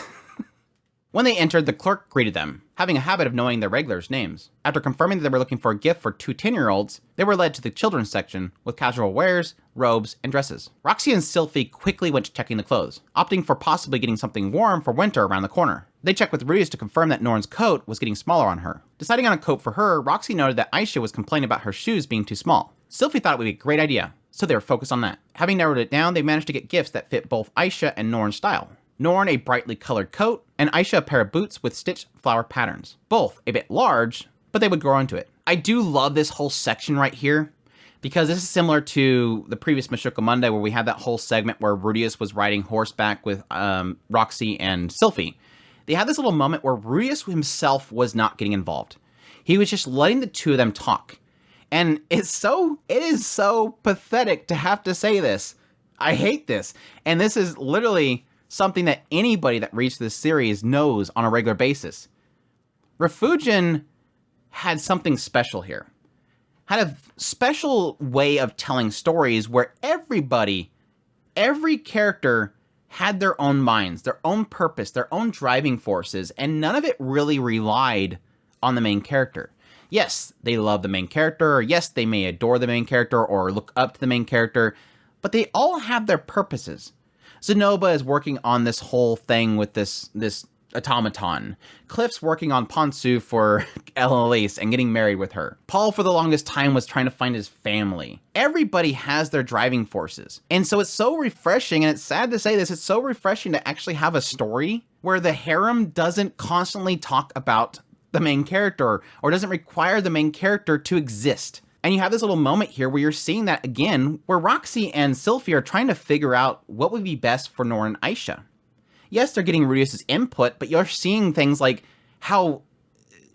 Speaker 1: When they entered, the clerk greeted them, having a habit of knowing their regulars' names. After confirming that they were looking for a gift for 2 10-year-olds, they were led to the children's section with casual wares, robes, and dresses. Roxy and Sylphie quickly went to checking the clothes, opting for possibly getting something warm for winter around the corner. They checked with Rudeus to confirm that Norn's coat was getting smaller on her. Deciding on a coat for her, Roxy noted that Aisha was complaining about her shoes being too small. Sylphie thought it would be a great idea, so they were focused on that. Having narrowed it down, they managed to get gifts that fit both Aisha and Norn's style. Norn a brightly colored coat, and Aisha a pair of boots with stitched flower patterns. Both a bit large, but they would grow into it. I do love this whole section right here, because this is similar to the previous Mushoku Monday where we had that whole segment where Rudeus was riding horseback with Roxy and Sylphie. They had this little moment where Rudeus himself was not getting involved. He was just letting the two of them talk. And it is so pathetic to have to say this. I hate this. And this is literally something that anybody that reads this series knows on a regular basis. Refugin had something special here. Had a special way of telling stories where every character had their own minds, their own purpose, their own driving forces, and none of it really relied on the main character. Yes, they love the main character, or yes, they may adore the main character or look up to the main character, but they all have their purposes. Zenoba is working on this whole thing with this automaton. Cliff's working on Ponsu for Elise and getting married with her. Paul, for the longest time, was trying to find his family. Everybody has their driving forces. And so it's so refreshing, and it's sad to say this, it's so refreshing to actually have a story where the harem doesn't constantly talk about the main character or doesn't require the main character to exist. And you have this little moment here where you're seeing that again, where Roxy and Sylphie are trying to figure out what would be best for Norn and Aisha. Yes, they're getting Rudeus' input, but you're seeing things like how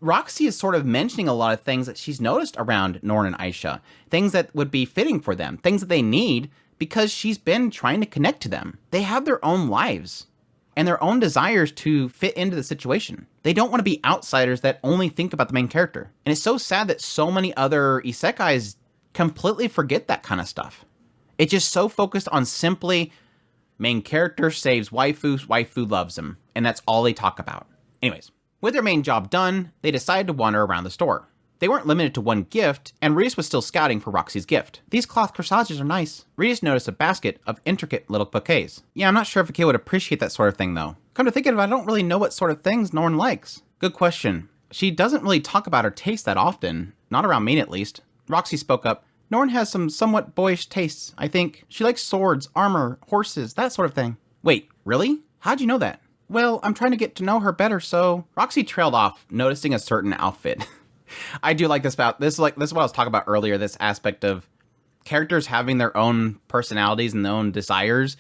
Speaker 1: Roxy is sort of mentioning a lot of things that she's noticed around Norn and Aisha. Things that would be fitting for them, things that they need, because she's been trying to connect to them. They have their own lives and their own desires to fit into the situation. They don't want to be outsiders that only think about the main character. And it's so sad that so many other isekais completely forget that kind of stuff. It's just so focused on simply main character saves waifu, waifu loves him, and that's all they talk about. Anyways, with their main job done, they decided to wander around the store. They weren't limited to one gift, and Rudeus was still scouting for Roxy's gift. These cloth corsages are nice. Rudeus noticed a basket of intricate little bouquets. Yeah, I'm not sure if a kid would appreciate that sort of thing, though. Come to think of it, I don't really know what sort of things Norn likes. Good question. She doesn't really talk about her taste that often. Not around me, at least. Roxy spoke up. Norn has some somewhat boyish tastes, I think. She likes swords, armor, horses, that sort of thing. Wait, really? How'd you know that? Well, I'm trying to get to know her better, so... Roxy trailed off, noticing a certain outfit. I do like this about this is what I was talking about earlier, this aspect of characters having their own personalities and their own desires.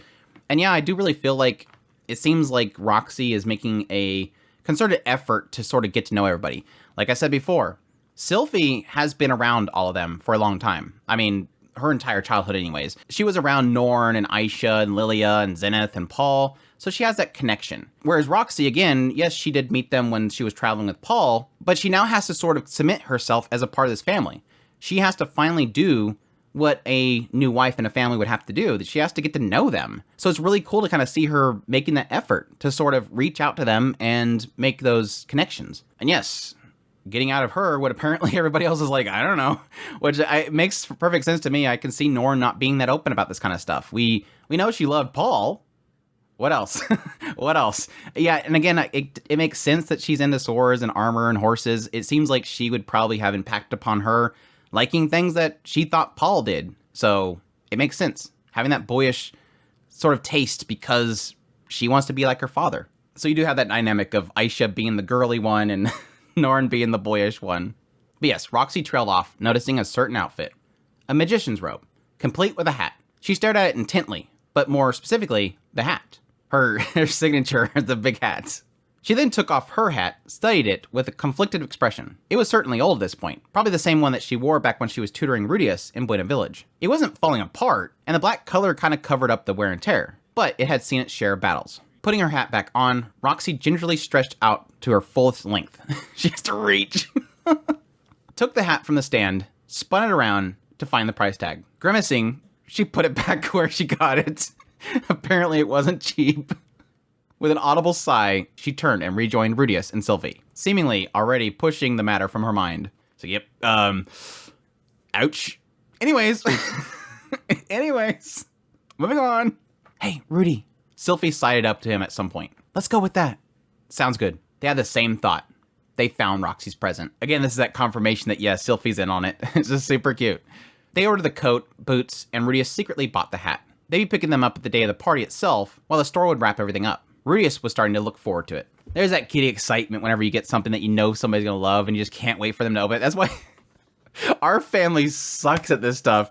Speaker 1: And yeah, I do really feel like it seems like Roxy is making a concerted effort to sort of get to know everybody. Like I said before, Sylphie has been around all of them for a long time. I mean, her entire childhood anyways. She was around Norn and Aisha and Lilia and Zenith and Paul, so she has that connection. Whereas Roxy, again, yes, she did meet them when she was traveling with Paul, but she now has to sort of submit herself as a part of this family. She has to finally do what a new wife and a family would have to do, that she has to get to know them. So it's really cool to kind of see her making that effort to sort of reach out to them and make those connections. And yes, getting out of her what apparently everybody else is like, I don't know, which makes perfect sense to me. I can see Norn not being that open about this kind of stuff. We know she loved Paul. What else? What else? Yeah, and again, it makes sense that she's into swords and armor and horses. It seems like she would probably have impact upon her liking things that she thought Paul did. So it makes sense. Having that boyish sort of taste because she wants to be like her father. So you do have that dynamic of Aisha being the girly one and Norn being the boyish one. But yes, Roxy trailed off, noticing a certain outfit. A magician's robe, complete with a hat. She stared at it intently, but more specifically, the hat. Her signature, the big hat. She then took off her hat, studied it with a conflicted expression. It was certainly old at this point, probably the same one that she wore back when she was tutoring Rudeus in Buena Village. It wasn't falling apart, and the black color kind of covered up the wear and tear, but it had seen its share of battles. Putting her hat back on, Roxy gingerly stretched out to her fullest length. She has to reach. took the hat from the stand, spun it around to find the price tag. Grimacing, she put it back where she got it. Apparently it wasn't cheap. With an audible sigh, she turned and rejoined Rudeus and Sylvie, seemingly already pushing the matter from her mind. So, yep, ouch. Anyways, moving on. Hey, Rudy. Sylvie sided up to him at some point. Let's go with that. Sounds good. They had the same thought. They found Roxy's present. Again, this is that confirmation that, yes, Sylvie's in on it. It's just super cute. They ordered the coat, boots, and Rudeus secretly bought the hat. They'd be picking them up at the day of the party itself, while the store would wrap everything up. Rudeus was starting to look forward to it. There's that kitty excitement whenever you get something that you know somebody's gonna love and you just can't wait for them to open it. That's why our family sucks at this stuff.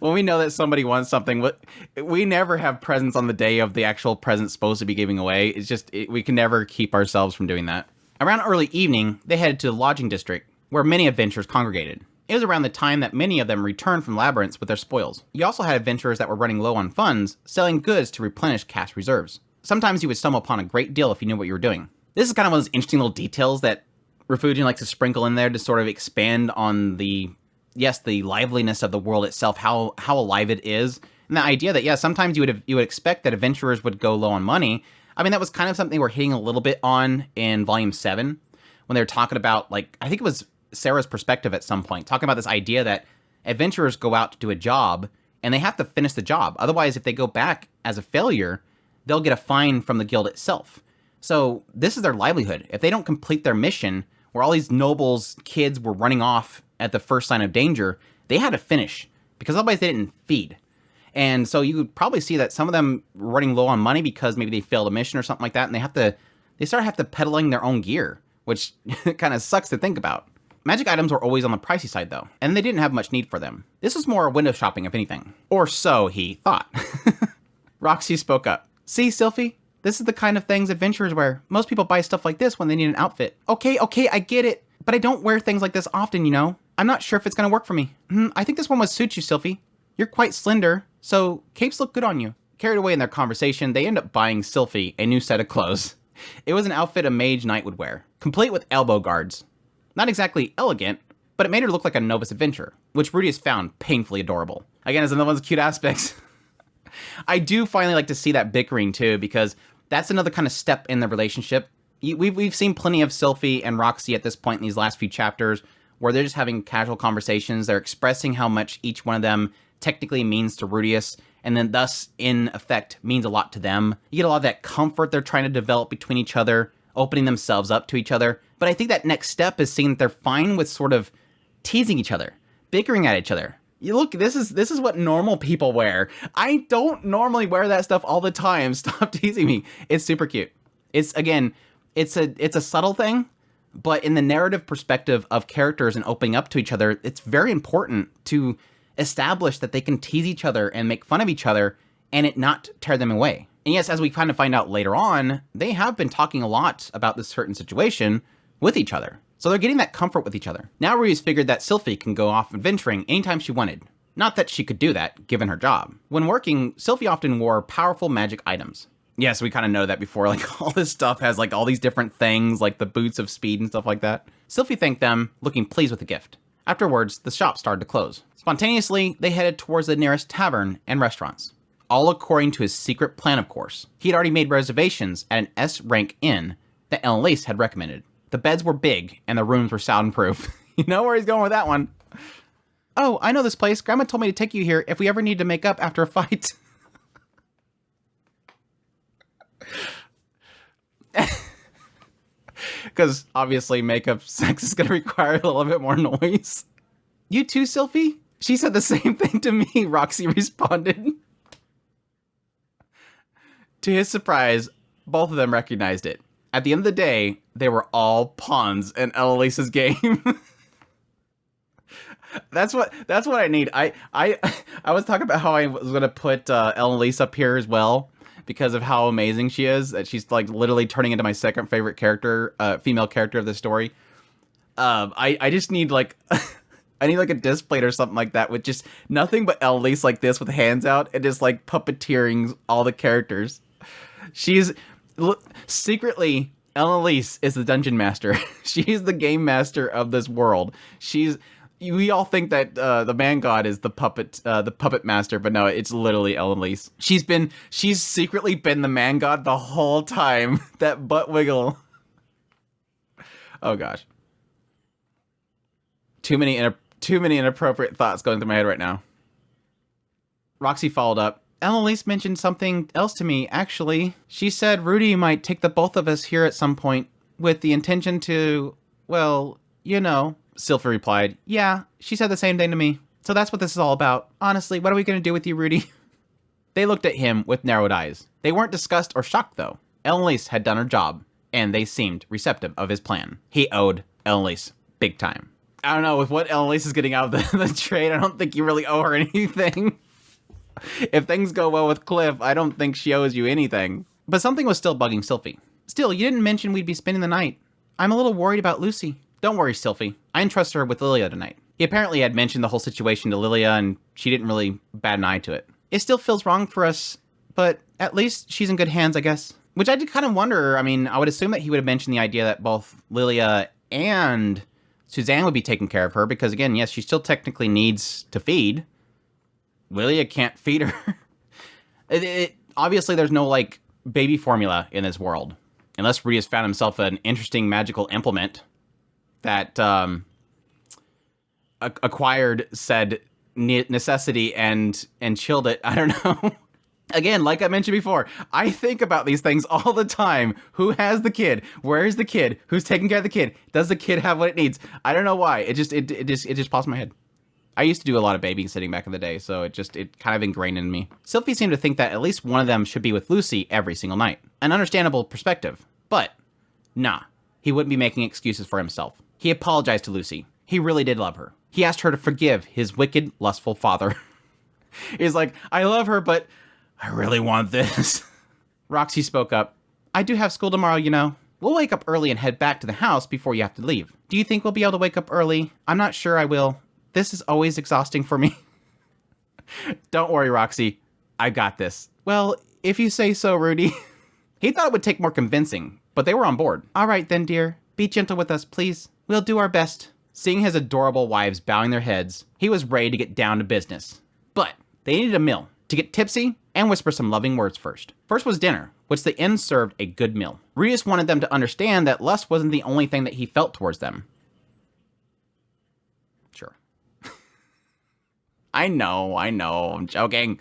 Speaker 1: When we know that somebody wants something, we never have presents on the day of the actual present supposed to be giving away. It's just, we can never keep ourselves from doing that. Around early evening, they headed to the lodging district, where many adventurers congregated. It was around the time that many of them returned from labyrinths with their spoils. You also had adventurers that were running low on funds, selling goods to replenish cash reserves. Sometimes you would stumble upon a great deal if you knew what you were doing. This is kind of one of those interesting little details that Refugian likes to sprinkle in there to sort of expand on the liveliness of the world itself, how alive it is. And the idea that, yeah, sometimes you would expect that adventurers would go low on money. I mean, that was kind of something we're hitting a little bit on in Volume 7, when they were talking about, like, I think it was Sarah's perspective at some point, talking about this idea that adventurers go out to do a job, and they have to finish the job. Otherwise, if they go back as a failure, they'll get a fine from the guild itself. So this is their livelihood. If they don't complete their mission, where all these nobles' kids were running off at the first sign of danger, they had to finish, because otherwise they didn't feed. And so you would probably see that some of them were running low on money because maybe they failed a mission or something like that, and they start have to peddling their own gear, which kind of sucks to think about. Magic items were always on the pricey side though, and they didn't have much need for them. This was more window shopping if anything. Or so he thought. Roxy spoke up. See, Sylvie? This is the kind of things adventurers wear. Most people buy stuff like this when they need an outfit. Okay, I get it. But I don't wear things like this often, you know? I'm not sure if it's gonna work for me. I think this one would suit you, Sylvie. You're quite slender, so capes look good on you. Carried away in their conversation, they end up buying Sylvie a new set of clothes. It was an outfit a mage knight would wear, complete with elbow guards. Not exactly elegant, but it made her look like a novice adventurer, which Rudeus found painfully adorable. Again, it's another one of the cute aspects. I do finally like to see that bickering too, because that's another kind of step in the relationship. We've seen plenty of Sylvie and Roxy at this point in these last few chapters, where they're just having casual conversations. They're expressing how much each one of them technically means to Rudeus, and then thus, in effect, means a lot to them. You get a lot of that comfort they're trying to develop between each other, opening themselves up to each other. But I think that next step is seeing that they're fine with sort of teasing each other, bickering at each other. You look, this is what normal people wear. I don't normally wear that stuff all the time. Stop teasing me. It's super cute. It's, again, it's a subtle thing, but in the narrative perspective of characters and opening up to each other, it's very important to establish that they can tease each other and make fun of each other and it not tear them away. And yes, as we kind of find out later on, they have been talking a lot about this certain situation with each other. So they're getting that comfort with each other. Now Rudeus figured that Sylvie can go off adventuring anytime she wanted. Not that she could do that, given her job. When working, Sylvie often wore powerful magic items. Yes, we kind of know that before, like all this stuff has like all these different things, like the boots of speed and stuff like that. Sylvie thanked them, looking pleased with the gift. Afterwards, the shop started to close. Spontaneously, they headed towards the nearest tavern and restaurants. All according to his secret plan, of course. He had already made reservations at an S-rank inn that Elise had recommended. The beds were big, and the rooms were soundproof. You know where he's going with that one. Oh, I know this place. Grandma told me to take you here if we ever need to make up after a fight. Because obviously makeup sex is going to require a little bit more noise. You too, Sylvie? She said the same thing to me, Roxy responded. To his surprise, both of them recognized it. At the end of the day, they were all pawns in Elisa's game. That's what I need. I was talking about how I was going to put Elise up here as well because of how amazing she is. That she's like literally turning into my second favorite character, female character of the story. I just need like I need like a display or something like that with just nothing but Elise like this with hands out and just like puppeteering all the characters. She's secretly Elise is the dungeon master. She's the game master of this world. We all think that the man god is the puppet master, but no, it's literally Elise. She's secretly been the man god the whole time. That butt wiggle. Oh gosh. Too many inappropriate thoughts going through my head right now. Roxy followed up. Elise mentioned something else to me, actually. She said Rudy might take the both of us here at some point with the intention to, well, you know. Sylphie replied, yeah, she said the same thing to me. So that's what this is all about. Honestly, what are we going to do with you, Rudy? They looked at him with narrowed eyes. They weren't disgusted or shocked, though. Elise had done her job, and they seemed receptive of his plan. He owed Elise big time. I don't know, with what Elise is getting out of the trade, I don't think you really owe her anything. If things go well with Cliff, I don't think she owes you anything. But something was still bugging Sylphie. Still, you didn't mention we'd be spending the night. I'm a little worried about Lucy. Don't worry, Sylphie. I entrust her with Lilia tonight. He apparently had mentioned the whole situation to Lilia, and she didn't really bat an eye to it. It still feels wrong for us, but at least she's in good hands, I guess. Which I did kind of wonder. I mean, I would assume that he would have mentioned the idea that both Lilia and Suzanne would be taking care of her, because again, yes, she still technically needs to feed. Lilia can't feed her. Obviously, there's no, like, baby formula in this world. Unless Rudeus found himself an interesting magical implement that acquired said necessity and chilled it. I don't know. Again, like I mentioned before, I think about these things all the time. Who has the kid? Where is the kid? Who's taking care of the kid? Does the kid have what it needs? I don't know why. It just pops in my head. I used to do a lot of babysitting back in the day, so it kind of ingrained in me. Sylphie seemed to think that at least one of them should be with Lucy every single night. An understandable perspective, but nah, he wouldn't be making excuses for himself. He apologized to Lucy. He really did love her. He asked her to forgive his wicked, lustful father. He's like, I love her, but I really want this. Roxy spoke up. I do have school tomorrow, you know. We'll wake up early and head back to the house before you have to leave. Do you think we'll be able to wake up early? I'm not sure I will. This is always exhausting for me. Don't worry, Roxy. I got this. Well, if you say so, Rudy. He thought it would take more convincing, but they were on board. All right then, dear. Be gentle with us, please. We'll do our best. Seeing his adorable wives bowing their heads, he was ready to get down to business. But they needed a meal to get tipsy and whisper some loving words first. First was dinner, which the inn served a good meal. Rudeus wanted them to understand that lust wasn't the only thing that he felt towards them. Sure. I know, I'm joking.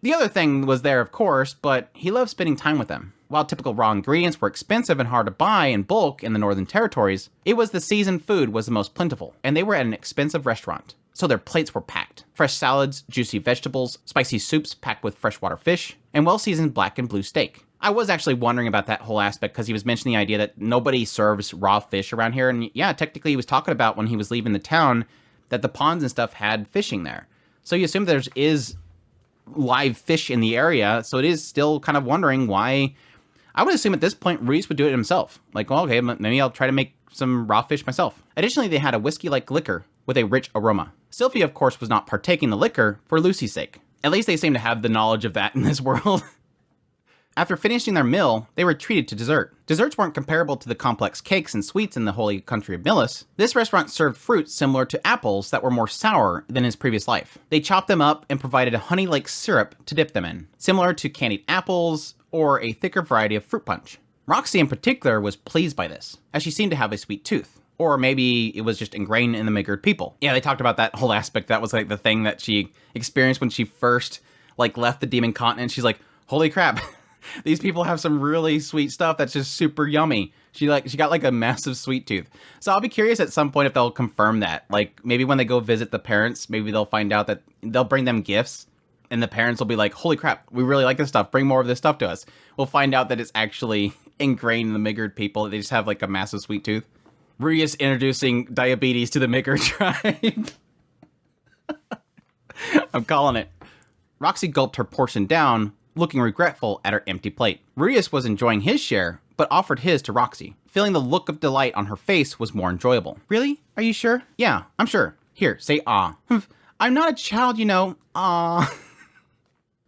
Speaker 1: The other thing was there, of course, but he loved spending time with them. While typical raw ingredients were expensive and hard to buy in bulk in the Northern Territories, it was the seasoned food was the most plentiful, and they were at an expensive restaurant. So their plates were packed. Fresh salads, juicy vegetables, spicy soups packed with freshwater fish, and well-seasoned black and blue steak. I was actually wondering about that whole aspect because he was mentioning the idea that nobody serves raw fish around here, and yeah, technically he was talking about when he was leaving the town that the ponds and stuff had fishing there. So you assume there is live fish in the area, so it is still kind of wondering why. I would assume at this point, Rudeus would do it himself. Like, well, okay, maybe I'll try to make some raw fish myself. Additionally, they had a whiskey-like liquor with a rich aroma. Sylphie, of course, was not partaking the liquor for Lucy's sake. At least they seem to have the knowledge of that in this world. After finishing their meal, they were treated to dessert. Desserts weren't comparable to the complex cakes and sweets in the holy country of Millis. This restaurant served fruits similar to apples that were more sour than his previous life. They chopped them up and provided a honey-like syrup to dip them in, similar to candied apples or a thicker variety of fruit punch. Roxy in particular was pleased by this, as she seemed to have a sweet tooth. Or maybe it was just ingrained in the Midgard people. Yeah, they talked about that whole aspect. That was like the thing that she experienced when she first left the demon continent. She's like, holy crap, these people have some really sweet stuff that's just super yummy. She got like a massive sweet tooth. So I'll be curious at some point if they'll confirm that. Like maybe when they go visit the parents, maybe they'll find out that they'll bring them gifts. And the parents will be like, holy crap, we really like this stuff. Bring more of this stuff to us. We'll find out that it's actually ingrained in the Midgard people. They just have like a massive sweet tooth. Rudeus introducing diabetes to the Midgard tribe. I'm calling it. Roxy gulped her portion down, looking regretful at her empty plate. Rudeus was enjoying his share, but offered his to Roxy. Feeling the look of delight on her face was more enjoyable. Really? Are you sure? Yeah, I'm sure. Here, say ah. I'm not a child, you know. Ah.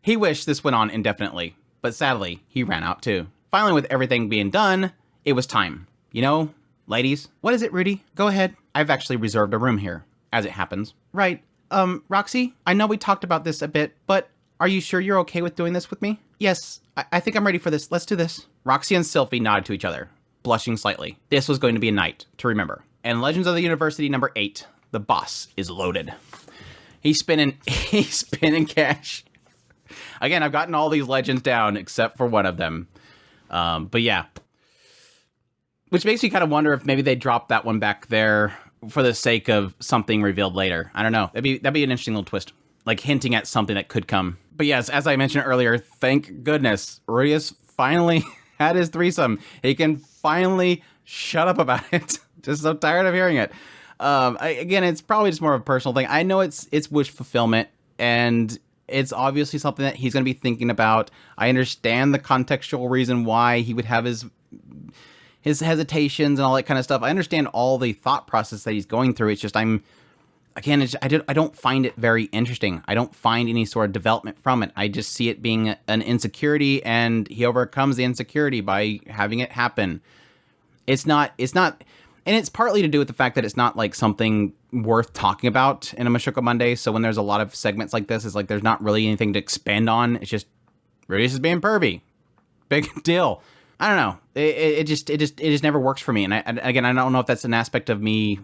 Speaker 1: He wished this went on indefinitely, but sadly, he ran out too. Finally, with everything being done, it was time. You know, ladies, what is it, Rudy? Go ahead. I've actually reserved a room here, as it happens. Right. Roxy, I know we talked about this a bit, but are you sure you're okay with doing this with me? Yes, I think I'm ready for this. Let's do this. Roxy and Sylphie nodded to each other, blushing slightly. This was going to be a night to remember. And Legends of the University number 8, the boss is loaded. He's spinning cash. Again, I've gotten all these legends down except for one of them. But yeah. Which makes me kind of wonder if maybe they dropped that one back there for the sake of something revealed later. I don't know. That'd be an interesting little twist. Like hinting at something that could come. But yes, as I mentioned earlier, thank goodness, Rudeus finally had his threesome. He can finally shut up about it. Just so tired of hearing it. Again, it's probably just more of a personal thing. I know it's wish fulfillment, and it's obviously something that he's going to be thinking about. I understand the contextual reason why he would have his hesitations and all that kind of stuff. I understand all the thought process that he's going through. It's just I don't find it very interesting. I don't find any sort of development from it. I just see it being an insecurity, and he overcomes the insecurity by having it happen. It's not, and it's partly to do with the fact that it's not like something worth talking about in a Mushoku Monday. So when there's a lot of segments like this, it's like there's not really anything to expand on. It's just Rudeus is being pervy. Big deal. I don't know. It just never works for me. And again, I don't know if that's an aspect of me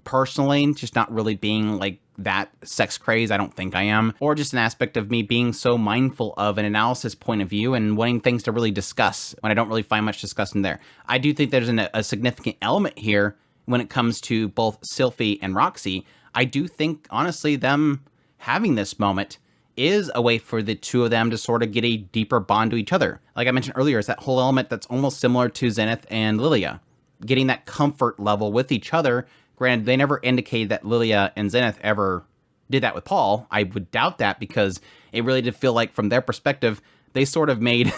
Speaker 1: personally, just not really being like that sex crazed. I don't think I am. Or just an aspect of me being so mindful of an analysis point of view and wanting things to really discuss when I don't really find much discussing there. I do think there's a significant element here when it comes to both Sylphie and Roxy. I do think, honestly, them having this moment is a way for the two of them to sort of get a deeper bond to each other. Like I mentioned earlier, it's that whole element that's almost similar to Zenith and Lilia. Getting that comfort level with each other. Granted, they never indicated that Lilia and Zenith ever did that with Paul. I would doubt that because it really did feel like from their perspective, they sort of made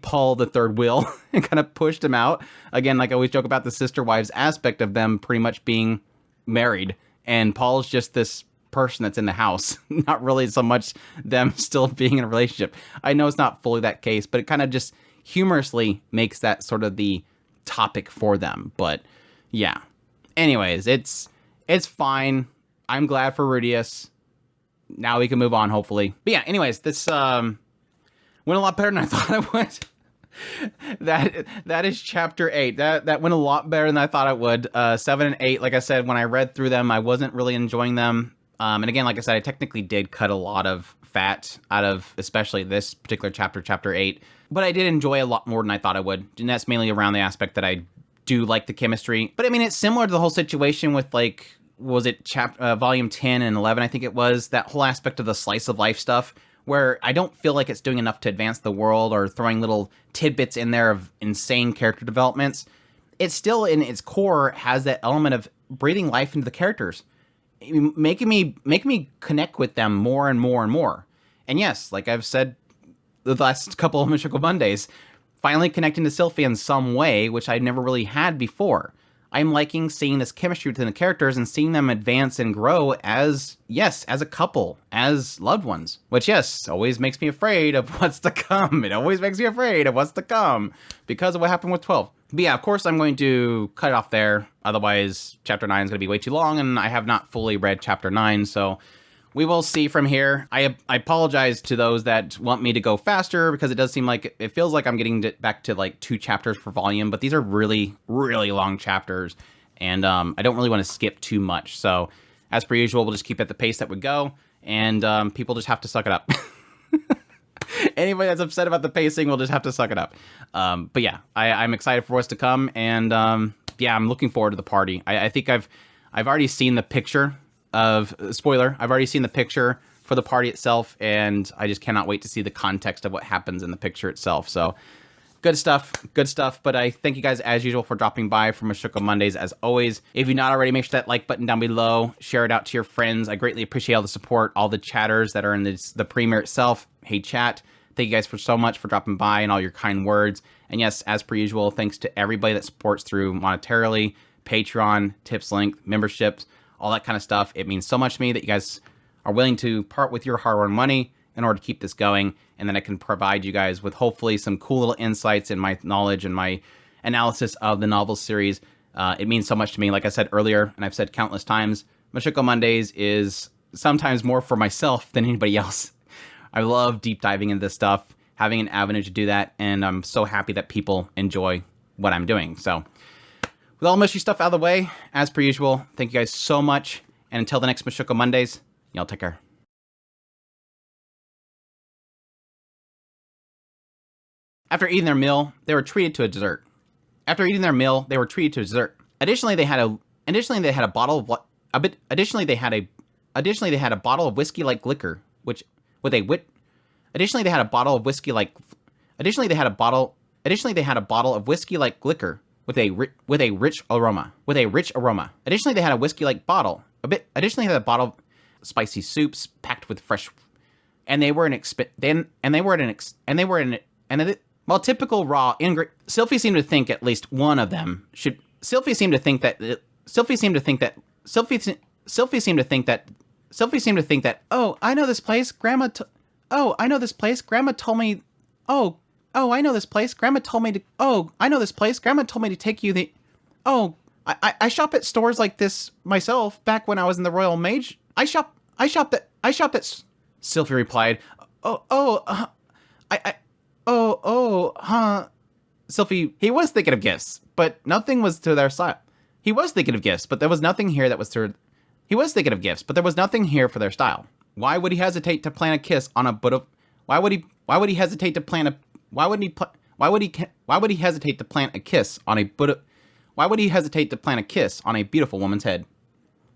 Speaker 1: Paul the third wheel and kind of pushed him out. Again, like I always joke about the sister wives aspect of them pretty much being married. And Paul's just this person that's in the house, not really so much them still being in a relationship. I know it's not fully that case, but it kind of just humorously makes that sort of the topic for them. But yeah. Anyways, it's fine. I'm glad for Rudeus. Now we can move on, hopefully. But yeah, anyways, this went a lot better than I thought it would. That is chapter 8. That went a lot better than I thought it would. 7 and 8, like I said, when I read through them, I wasn't really enjoying them. And again, like I said, I technically did cut a lot of fat out of especially this particular chapter, chapter 8. But I did enjoy a lot more than I thought I would. And that's mainly around the aspect that I do like the chemistry. But I mean, it's similar to the whole situation with like, was it volume 10 and 11, I think it was, that whole aspect of the slice of life stuff, where I don't feel like it's doing enough to advance the world or throwing little tidbits in there of insane character developments. It still, in its core, has that element of breathing life into the characters, making me connect with them more and more and more. And yes, like I've said the last couple of Mushoku Mondays, finally connecting to Sylphie in some way, which I never really had before. I'm liking seeing this chemistry within the characters and seeing them advance and grow as a couple, as loved ones. Which, yes, always makes me afraid of what's to come. It always makes me afraid of what's to come because of what happened with 12. But yeah, of course, I'm going to cut it off there. Otherwise, chapter 9 is going to be way too long, and I have not fully read chapter 9, so we will see from here. I apologize to those that want me to go faster because it does seem like it feels like I'm getting back to like 2 chapters per volume, but these are really, really long chapters, and I don't really want to skip too much. So as per usual, we'll just keep at the pace that we go, and people just have to suck it up. Anybody that's upset about the pacing will just have to suck it up. But yeah, I'm excited for what's to come, and yeah, I'm looking forward to the party. I think I've already seen the picture of, spoiler, I've already seen the picture for the party itself, and I just cannot wait to see the context of what happens in the picture itself. So good stuff, but I thank you guys as usual for dropping by for Mushoku Mondays as always. If you're not already, make sure that like button down below, share it out to your friends. I greatly appreciate all the support, all the chatters that are in the premiere itself. Hey chat, thank you guys so much for dropping by and all your kind words. And yes, as per usual, thanks to everybody that supports through monetarily, Patreon, tips link, memberships, all that kind of stuff. It means so much to me that you guys are willing to part with your hard-earned money in order to keep this going, and then I can provide you guys with hopefully some cool little insights in my knowledge and my analysis of the novel series. It means so much to me. Like I said earlier, and I've said countless times, Mushoku Mondays is sometimes more for myself than anybody else. I love deep diving into this stuff, having an avenue to do that, and I'm so happy that people enjoy what I'm doing. So, with all mushy stuff out of the way, as per usual, thank you guys so much, and until the next Mushoku Mondays, y'all take care. After eating their meal, they were treated to a dessert. Additionally, they had a bottle of whiskey like liquor, Additionally, they had a bottle of whiskey like liquor with a rich aroma. Additionally, they had a whiskey like bottle. Additionally, they had a bottle of spicy soups packed with fresh, typical raw ingredient. Sylphie seemed to think at least one of them should. Sylphie seemed to think that. Oh, I know this place. Grandma told me. I know this place. Grandma told me to take you the. I shop at stores like this myself. Back when I was in the Royal Mage, I shopped at. Sylphie replied, Sylphie, he was thinking of gifts, but nothing was to their style. He was thinking of gifts, but there was nothing here that was to. He was thinking of gifts, but there was nothing here for their style. Why would he hesitate to plant a kiss on a Buddha? Why would he hesitate to plant a? Why would he hesitate to plant a kiss on a Buddha? Why would he hesitate to plant a kiss on a beautiful woman's head?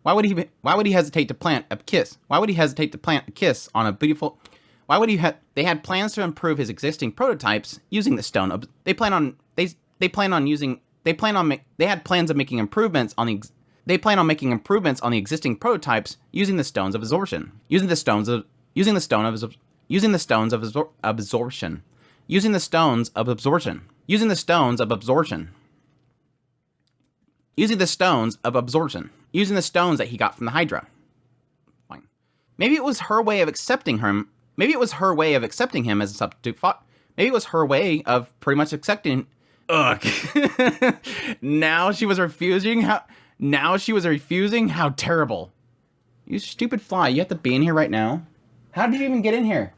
Speaker 1: Why would he hesitate to plant a kiss? Why would he hesitate to plant a kiss on a beautiful? Why would he They had plans to improve his existing prototypes using the stone. They plan on making improvements on the existing prototypes using the stones of absorption. Using the stones of absorption. Using the stones of absorption that he got from the Hydra. Fine. Maybe it was her way of accepting him. Maybe it was her way of accepting him as a substitute. Maybe it was her way of pretty much accepting. Ugh. Now she was refusing. How terrible. You stupid fly. You have to be in here right now. How did you even get in here?